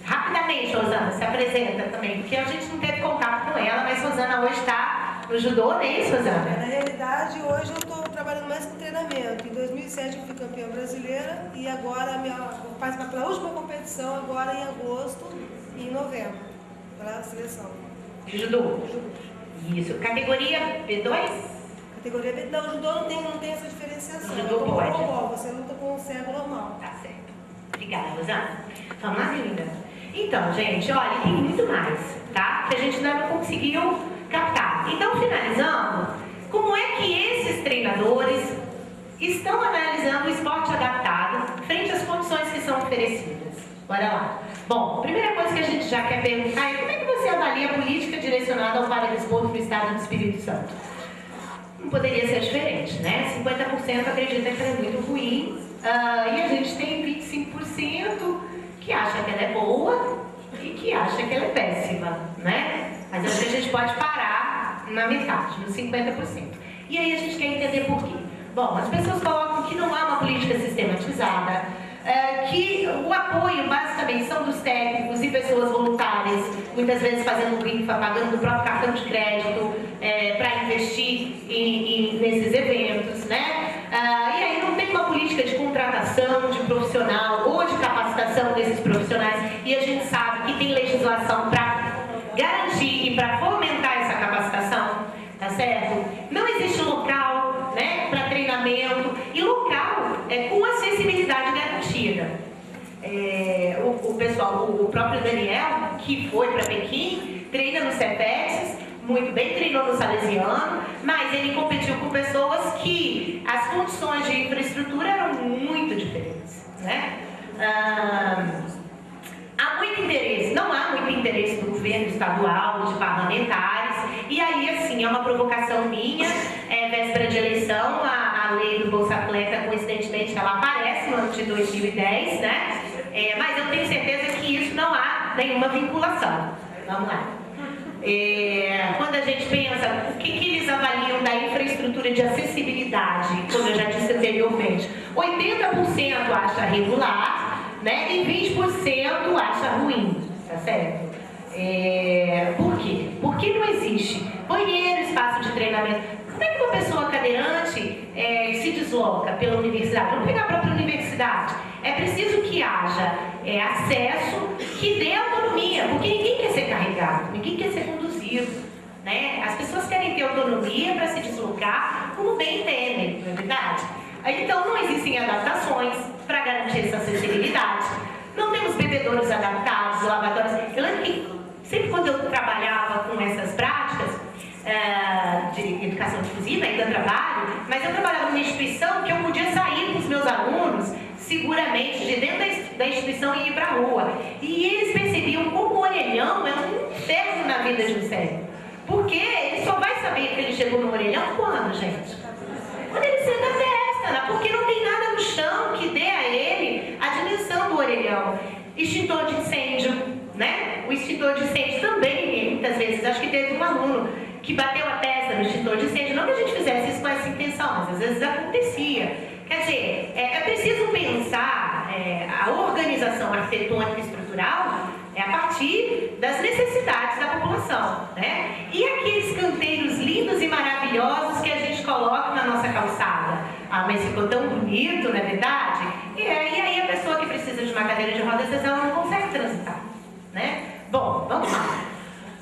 rapidamente, Rosana, se apresenta também, porque a gente não teve contato com ela, mas Rosana hoje está no judô, não é isso, Rosana? Na realidade, hoje eu estou trabalhando mais com treinamento. Em 2007 eu fui campeã brasileira e agora vou participar pela última competição, agora em agosto e em novembro, para a seleção. Judô? Isso. Categoria B2? Categoria B2. Não, o judô não tem essa diferenciação. O judô pode. Você luta com o cego normal. Tá certo. Obrigada, Rosana. Vamos lá, linda. Então, gente, olha, tem muito mais, tá? Que a gente ainda não conseguiu captar. Então, finalizando, como é que esses treinadores estão analisando o esporte adaptado frente às condições que são oferecidas? Bora lá. Bom, a primeira coisa que a gente já quer perguntar é como é que você avalia a política direcionada ao paradesporto no estado do Espírito Santo? Não poderia ser diferente, né? 50% acredita que ela é muito ruim, e a gente tem 25% que acha que ela é boa e que acha que ela é péssima, né? Mas acho que a gente pode parar na metade, nos 50%. E aí a gente quer entender por quê. Bom, as pessoas colocam que não há uma política sistematizada, que o apoio basicamente são dos técnicos e pessoas voluntárias, muitas vezes fazendo rifa, pagando o próprio cartão de crédito para investir nesses eventos, né? E aí não tem uma política de contratação de profissional ou de capacitação desses profissionais, e a gente sabe que tem legislação para garantir e para fomentar essa capacitação, tá certo? Não existe local, né, para treinamento, e local com acessibilidade garantida. O pessoal, o próprio Daniel, que foi para Pequim, treina no CEPEX, muito bem, treinou no Salesiano, mas ele competiu com pessoas que as condições de infraestrutura eram muito diferentes, né? Há muito interesse estadual de parlamentares, e aí, assim, é uma provocação minha, véspera de eleição, a lei do Bolsa Atleta, coincidentemente, ela aparece no ano de 2010, né? Mas eu tenho certeza que isso não há nenhuma vinculação. Vamos lá. Quando a gente pensa, o que eles avaliam da infraestrutura de acessibilidade, como eu já disse anteriormente, 80% acha regular, né, e 20% acha ruim, tá certo? Por quê? Porque não existe banheiro, espaço de treinamento. Como é que uma pessoa cadeirante se desloca pela universidade? Vamos pegar a própria universidade. É preciso que haja acesso que dê autonomia, porque ninguém quer ser carregado, ninguém quer ser conduzido, né? As pessoas querem ter autonomia para se deslocar como bem entendem, não é verdade? Então não existem adaptações para garantir essa acessibilidade. Não temos bebedouros adaptados, lavatórios. Eu lembro que sempre quando eu trabalhava com essas práticas de educação inclusiva, ainda trabalho, mas eu trabalhava numa instituição que eu podia sair com os meus alunos seguramente de dentro da instituição e ir para a rua. E eles percebiam como o orelhão é um inferno na vida de um cego. Porque ele só vai saber que ele chegou no orelhão quando, gente? Quando ele senta a testa, né? Porque não tem nada no chão que dê a ele a dimensão do orelhão. Extintor de incêndio, né? O extintor de incêndio também, muitas vezes, acho que teve um aluno que bateu a testa no extintor de incêndio, não que a gente fizesse isso com essa intenção, mas às vezes acontecia. Quer dizer, é preciso pensar a organização arquitetônica e estrutural a partir das necessidades da população, né? E aqueles canteiros lindos e maravilhosos que a gente coloca na nossa calçada. Ah, mas ficou tão bonito, não é verdade? E aí a pessoa que precisa de uma cadeira de rodas, ela não consegue transitar, né? Bom, vamos lá.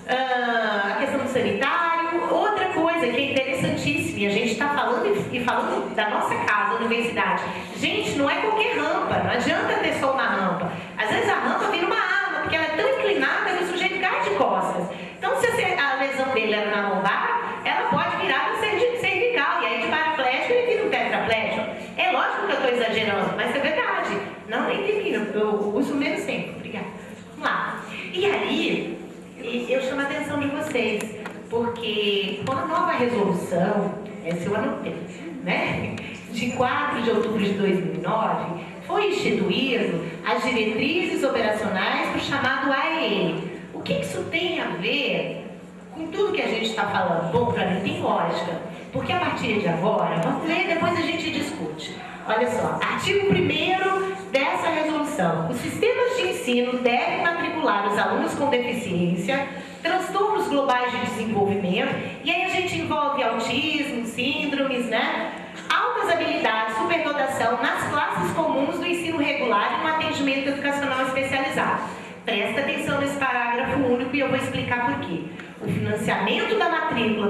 A questão do sanitário, outra coisa que é interessantíssima, e a gente está falando e falando da nossa casa, universidade. Gente, não é qualquer rampa, não adianta ter só uma rampa. Às vezes a rampa vira uma arma, porque ela é tão inclinada que o sujeito cai de costas. Então, se a lesão dele era na lombar, ela pode virar no cervical, e aí de paraplégico ele vira um tetraplégico. É lógico que eu estou exagerando, mas é verdade. Não, nem termino, eu uso menos tempo. Obrigada. Vamos lá. E aí, eu chamo a atenção de vocês, porque com a nova resolução, essa eu anotei, né? De 4 de outubro de 2009, foi instituído as diretrizes operacionais para o chamado AEM. O que isso tem a ver com tudo que a gente está falando? Bom, para mim tem lógica, porque a partir de agora, vamos ler, depois a gente discute. Olha só, artigo 1º dessa resolução. Os sistemas de ensino devem matricular os alunos com deficiência, transtornos globais de desenvolvimento, e aí a gente envolve autismo, síndromes, né? Altas habilidades, superdotação nas classes comuns do ensino regular e no atendimento educacional especializado. Presta atenção nesse parágrafo único e eu vou explicar por quê. O financiamento da matrícula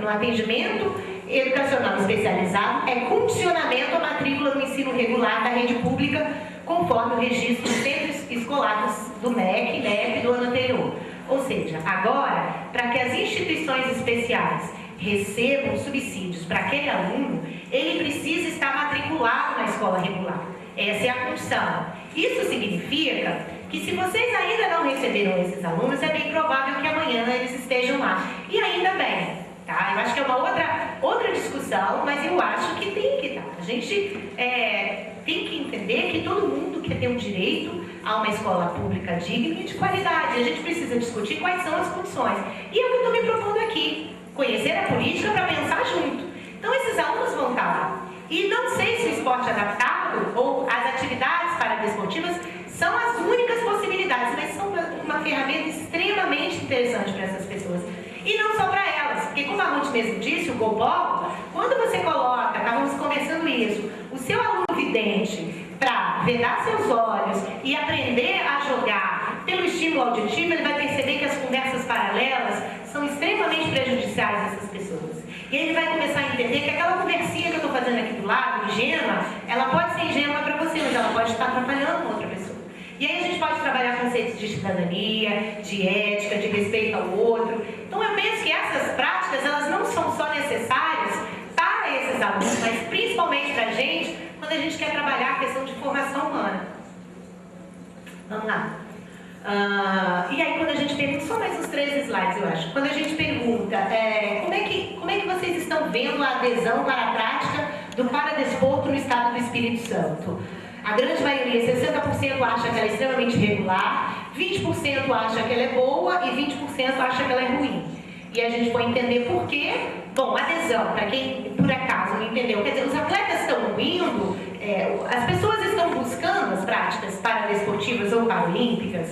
no atendimento educacional especializado é condicionamento à matrícula no ensino regular da rede pública, conforme o registro dos centros escolares do MEC e NEP do ano anterior. Ou seja, agora, para que as instituições especiais recebam subsídios para aquele aluno, ele precisa estar matriculado na escola regular. Essa é a condição. Isso significa que se vocês ainda não receberam esses alunos, é bem provável que amanhã eles estejam lá. E ainda bem, tá? Eu acho que é uma outra discussão, mas eu acho que tem que estar. A gente tem que entender que todo mundo quer ter um direito a uma escola pública digna e de qualidade. A gente precisa discutir quais são as condições. E eu estou me propondo aqui, conhecer a política para pensar junto. Então esses alunos vão estar lá. E não sei se o esporte adaptado ou as atividades paradesportivas são as únicas possibilidades, mas são uma ferramenta extremamente interessante para essas pessoas. E não só para elas, porque como a Ruth mesmo disse, o Gobol, quando você coloca, estávamos conversando isso, o seu aluno vidente para vedar seus olhos e aprender a jogar pelo estímulo auditivo, ele vai perceber que as conversas paralelas são extremamente prejudiciais a essas pessoas. E ele vai começar a entender que aquela conversinha que eu estou fazendo aqui do lado, ingênua, ela pode ser ingênua para você, mas ela pode estar atrapalhando outra pessoa. E aí a gente pode trabalhar conceitos de cidadania, de ética, de respeito ao outro. Então eu penso que essas práticas, elas não são só necessárias para esses alunos, mas principalmente para a gente, quando a gente quer trabalhar a questão de formação humana. Vamos lá. E aí quando a gente pergunta, só mais uns 3 slides eu acho, quando a gente pergunta como é que vocês estão vendo a adesão para a prática do paradesporto no estado do Espírito Santo? A grande maioria, 60% acha que ela é extremamente regular, 20% acha que ela é boa e 20% acha que ela é ruim. E a gente foi entender por quê. Bom, adesão, para quem por acaso não entendeu, quer dizer, os atletas estão indo, as pessoas estão buscando as práticas paradesportivas ou paralímpicas.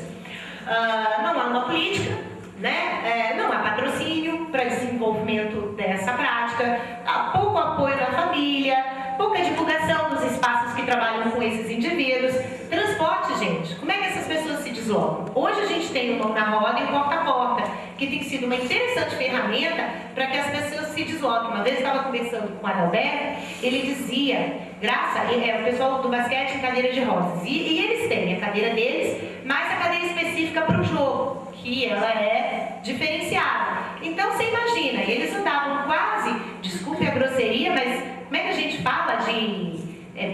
Não há uma política, né? Não há patrocínio para desenvolvimento dessa prática, há pouco apoio da família, pouca divulgação dos espaços que trabalham com esses indivíduos. Transporte, gente, como é que essas pessoas se deslocam? Hoje a gente tem o Mão na Roda e o Porta a Porta, que tem sido uma interessante ferramenta para que as pessoas se desloquem. Uma vez eu estava conversando com o Adalberto, ele dizia, o pessoal do basquete em cadeira de rodas, e eles têm a cadeira deles, mais a cadeira específica para o jogo, que ela é diferenciada. Então você imagina, eles andavam quase, desculpe a grosseria, mas como é que a gente fala de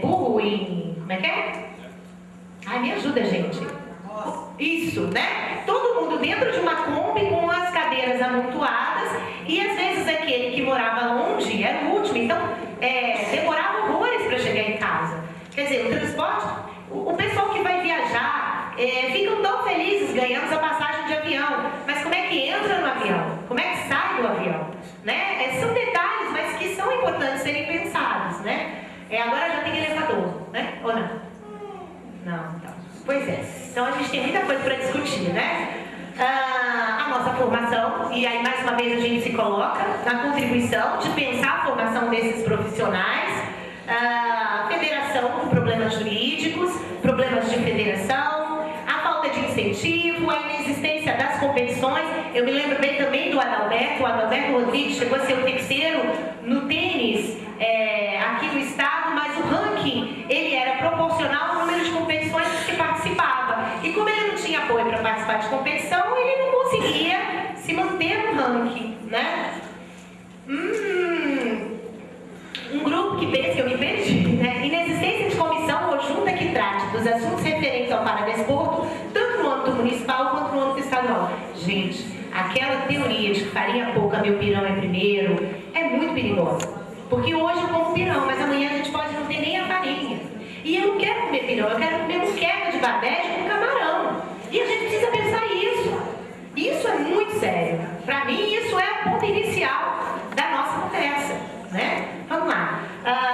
burro em... como é que é? Ai, me ajuda, gente. Isso, né? Todo mundo dentro de uma Kombi com as cadeiras amontoadas e às vezes aquele que morava longe era o último, então demorava horrores para chegar em casa. Quer dizer, o transporte, o pessoal que vai viajar ficam tão felizes ganhando a passagem de avião, mas como é que entra no avião? Como é que sai do avião? Né? São detalhes, mas que são importantes serem pensados, né? Agora já tem elevador, né? Ou não? Não, então. Pois é. Então a gente tem muita coisa para discutir, né? A nossa formação, e aí mais uma vez a gente se coloca na contribuição de pensar a formação desses profissionais, federação com problemas jurídicos, problemas de federação, a falta de incentivo, a inexistência das competições. Eu me lembro bem também do Adalberto, o Adalberto Rodrigues chegou a ser o terceiro no tênis aqui no estado, mas o ranking ele era proporcional ao número de competições que participava. E como ele não tinha apoio para participar de competição, ele não conseguia se manter no ranking, né? Um grupo que pensa, eu me perdi, né? Inexistência de comissão ou junta que trate dos assuntos referentes ao paradesporto, tanto no âmbito municipal quanto no âmbito estadual. Gente, aquela teoria de que farinha pouca, meu pirão é primeiro, é muito perigosa. Porque hoje eu como pirão, mas amanhã a gente pode não ter nem a farinha. E eu não quero comer pirão, eu quero comer muqueca de babete com camarão. E a gente precisa pensar isso. Isso é muito sério. Para mim, isso é o ponto inicial da nossa conversa, né? Vamos lá.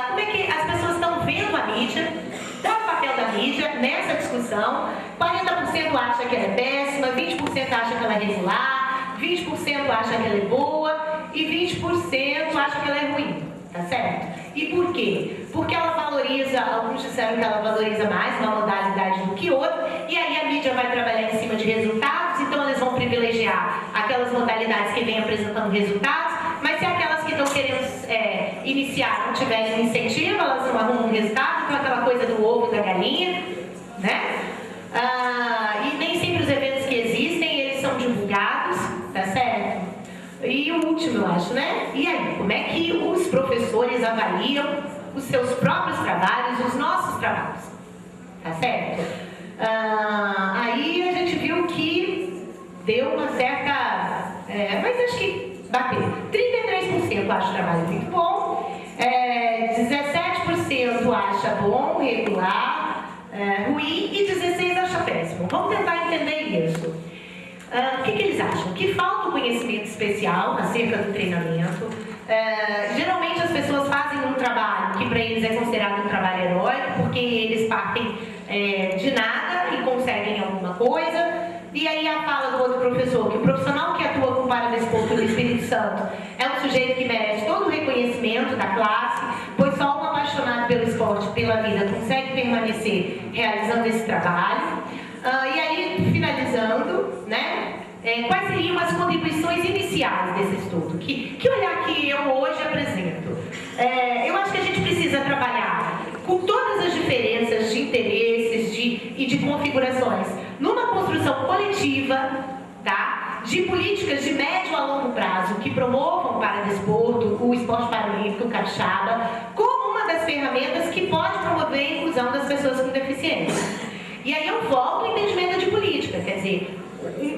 Como é que as pessoas estão vendo a mídia? Qual é o papel da mídia nessa discussão? 40% acha que ela é péssima, 20% acha que ela é regular, 20% acha que ela é boa e 20% acha que ela é ruim. Tá certo? E por quê? Porque ela valoriza, alguns disseram que ela valoriza mais uma modalidade do que outra, e aí a mídia vai trabalhar em cima de resultados, então eles vão privilegiar aquelas modalidades que vêm apresentando resultados, mas se aquelas que estão querendo iniciar não tiverem incentivo, elas não arrumam resultado, então aquela coisa do ovo e da galinha, né? E nem sempre os eventos que existem, eles são divulgados, tá certo? E o último, eu acho, né? E aí, como é que os professores avaliam os seus próprios trabalhos, os nossos trabalhos? Tá certo? Aí a gente viu que deu uma certa... mas acho que bateu. 33% acha o trabalho muito bom, 17% acha bom, regular, ruim e 16% acha péssimo. Vamos tentar entender isso. O que eles acham? Que falta o conhecimento especial acerca do treinamento. Geralmente as pessoas fazem um trabalho que para eles é considerado um trabalho heróico, porque eles partem de nada e conseguem alguma coisa. E aí a fala do outro professor, que o profissional que atua com paradesporto no Espírito Santo é um sujeito que merece todo o reconhecimento da classe, pois só um apaixonado pelo esporte, pela vida, consegue permanecer realizando esse trabalho. E aí, finalizando, né, quais seriam as contribuições iniciais desse estudo? Que olhar que eu hoje apresento? Eu acho que a gente precisa trabalhar com todas as diferenças de interesses e de configurações numa construção coletiva, tá? De políticas de médio a longo prazo que promovam o paradesporto, o esporte paralímpico capixaba, como uma das ferramentas que pode promover a inclusão das pessoas com deficiência. E aí eu volto ao entendimento de política, quer dizer, dizer,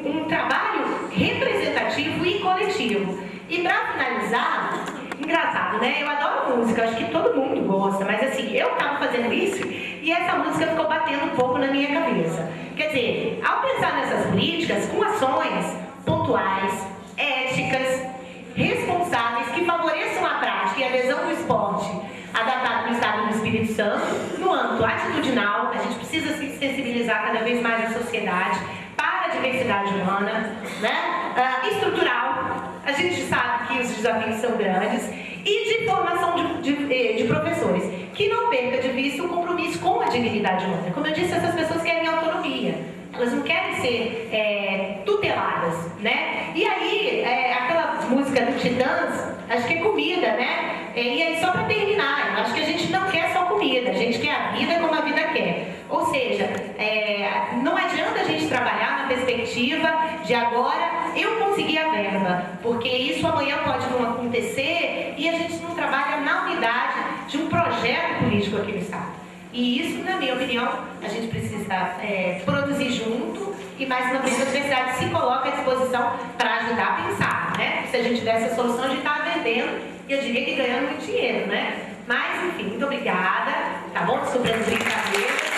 um trabalho representativo e coletivo. E para finalizar, engraçado, né? Eu adoro música, acho que todo mundo gosta, mas assim, eu estava fazendo isso e essa música ficou batendo um pouco na minha cabeça. Quer dizer, ao pensar nessas políticas, com ações pontuais, éticas, responsáveis, que favoreçam a prática e a adesão do esporte adaptado no estado do Espírito Santo, no âmbito atitudinal, a gente precisa se sensibilizar cada vez mais a sociedade para a diversidade humana, né? Estrutural, a gente sabe que os desafios são grandes, e de formação de professores, que não perca de vista o compromisso com a dignidade humana. Como eu disse, essas pessoas querem autonomia, elas não querem ser tuteladas, né? E aí, aquela música do Titãs, acho que é comida, né? E aí, só para terminar, acho que a gente não quer só comida, a gente quer a vida como a vida quer. Ou seja, não adianta a gente trabalhar na perspectiva de agora eu conseguir a verba, porque isso amanhã pode não acontecer e a gente não trabalha na unidade de um projeto político aqui no Estado. E isso, na minha opinião, a gente precisa produzir junto e, mais uma vez, a universidade se coloca à disposição para ajudar a pensar, né? Se a gente tivesse a solução, a gente estava vendendo e eu diria que ganhando muito dinheiro, né? Mas, enfim, muito obrigada, tá bom? Desculpa as brincadeiras.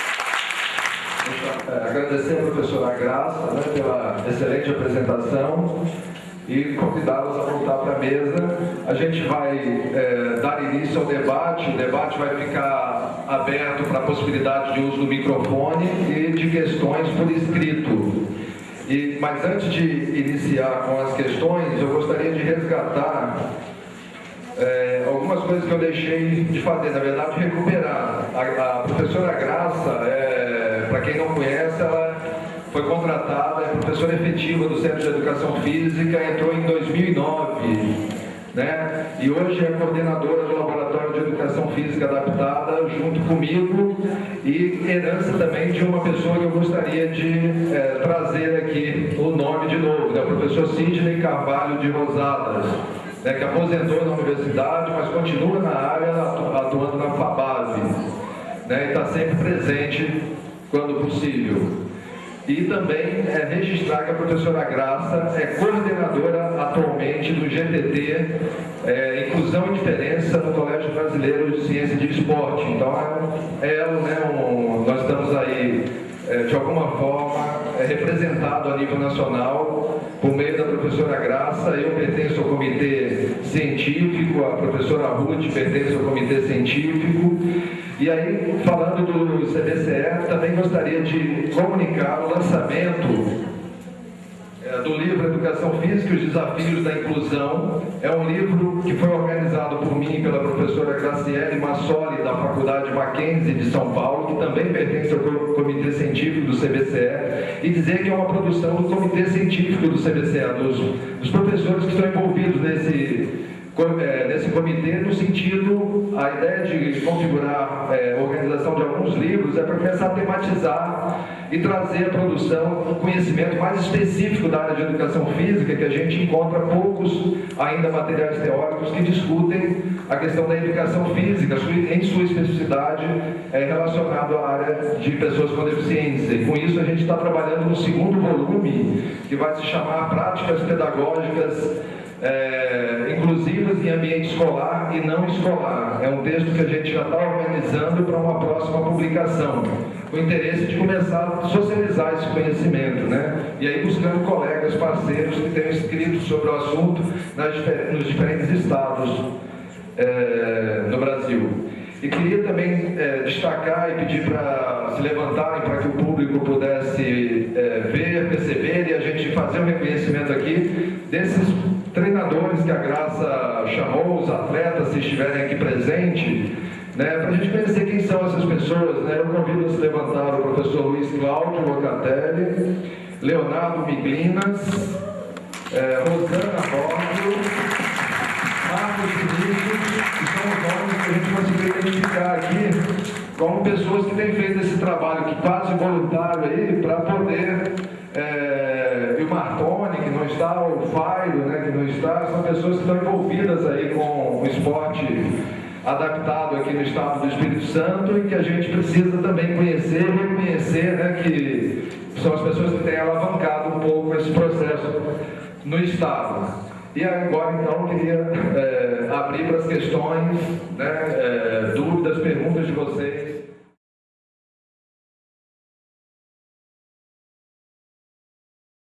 Agradecer a professora Graça, né, pela excelente apresentação e convidá-los a voltar para a mesa. A gente vai dar início ao debate. O debate vai ficar aberto para a possibilidade de uso do microfone e de questões por escrito. Mas antes de iniciar com as questões, eu gostaria de resgatar algumas coisas que eu deixei de fazer, na verdade, recuperar. A professora Graça, para quem não conhece, ela foi contratada, é professora efetiva do Centro de Educação Física, entrou em 2009, né? E hoje é coordenadora do Laboratório de Educação Física Adaptada, junto comigo, e herança também de uma pessoa que eu gostaria de trazer aqui o nome de novo, né? O professor Sidney Carvalho de Rosadas, né? Que aposentou na universidade, mas continua na área, atuando na FABAV, né? E está sempre presente quando possível. E também registrar que a professora Graça é coordenadora atualmente do GTT, Inclusão e Diferença no Colégio Brasileiro de Ciência e de Esporte. Então, nós estamos aí, de alguma forma, representado a nível nacional por meio da professora Graça. Eu pertenço ao comitê científico, a professora Ruth pertence ao comitê científico. E aí, falando do CBCE, também gostaria de comunicar o lançamento do livro Educação Física e os Desafios da Inclusão. É um livro que foi organizado por mim e pela professora Graciele Massoli, da Faculdade Mackenzie de São Paulo, que também pertence ao Comitê Científico do CBCE, e dizer que é uma produção do Comitê Científico do CBCE, dos professores que estão envolvidos nesse comitê, no sentido, a ideia de configurar a organização de alguns livros é para começar a tematizar e trazer a produção um conhecimento mais específico da área de educação física, que a gente encontra poucos ainda materiais teóricos que discutem a questão da educação física, em sua especificidade relacionado à área de pessoas com deficiência. E com isso a gente está trabalhando no segundo volume, que vai se chamar Práticas Pedagógicas inclusivas em ambiente escolar e não escolar. É um texto que a gente já está organizando para uma próxima publicação, com o interesse de começar a socializar esse conhecimento, né? E aí buscando colegas, parceiros que tenham escrito sobre o assunto nos diferentes estados no Brasil. E queria também destacar e pedir para se levantarem para que o público pudesse ver, perceber e a gente fazer um reconhecimento aqui desses treinadores que a Graça chamou, os atletas, se estiverem aqui presentes, né, para a gente conhecer quem são essas pessoas, né? Eu convido a se levantar o professor Luiz Cláudio Locatelli, Leonardo Miglinas, Rosana Borgo, Marcos Vinícius, que são os nomes que a gente conseguiu identificar aqui como pessoas que têm feito esse trabalho que quase voluntário aí para poder, e o Martoni, que não está, o Fairo, né, que não está, são pessoas que estão envolvidas aí com o esporte adaptado aqui no estado do Espírito Santo e que a gente precisa também conhecer e reconhecer, né, que são as pessoas que têm alavancado um pouco esse processo no Estado. E agora, então, eu queria abrir para as questões, né, dúvidas, perguntas de vocês.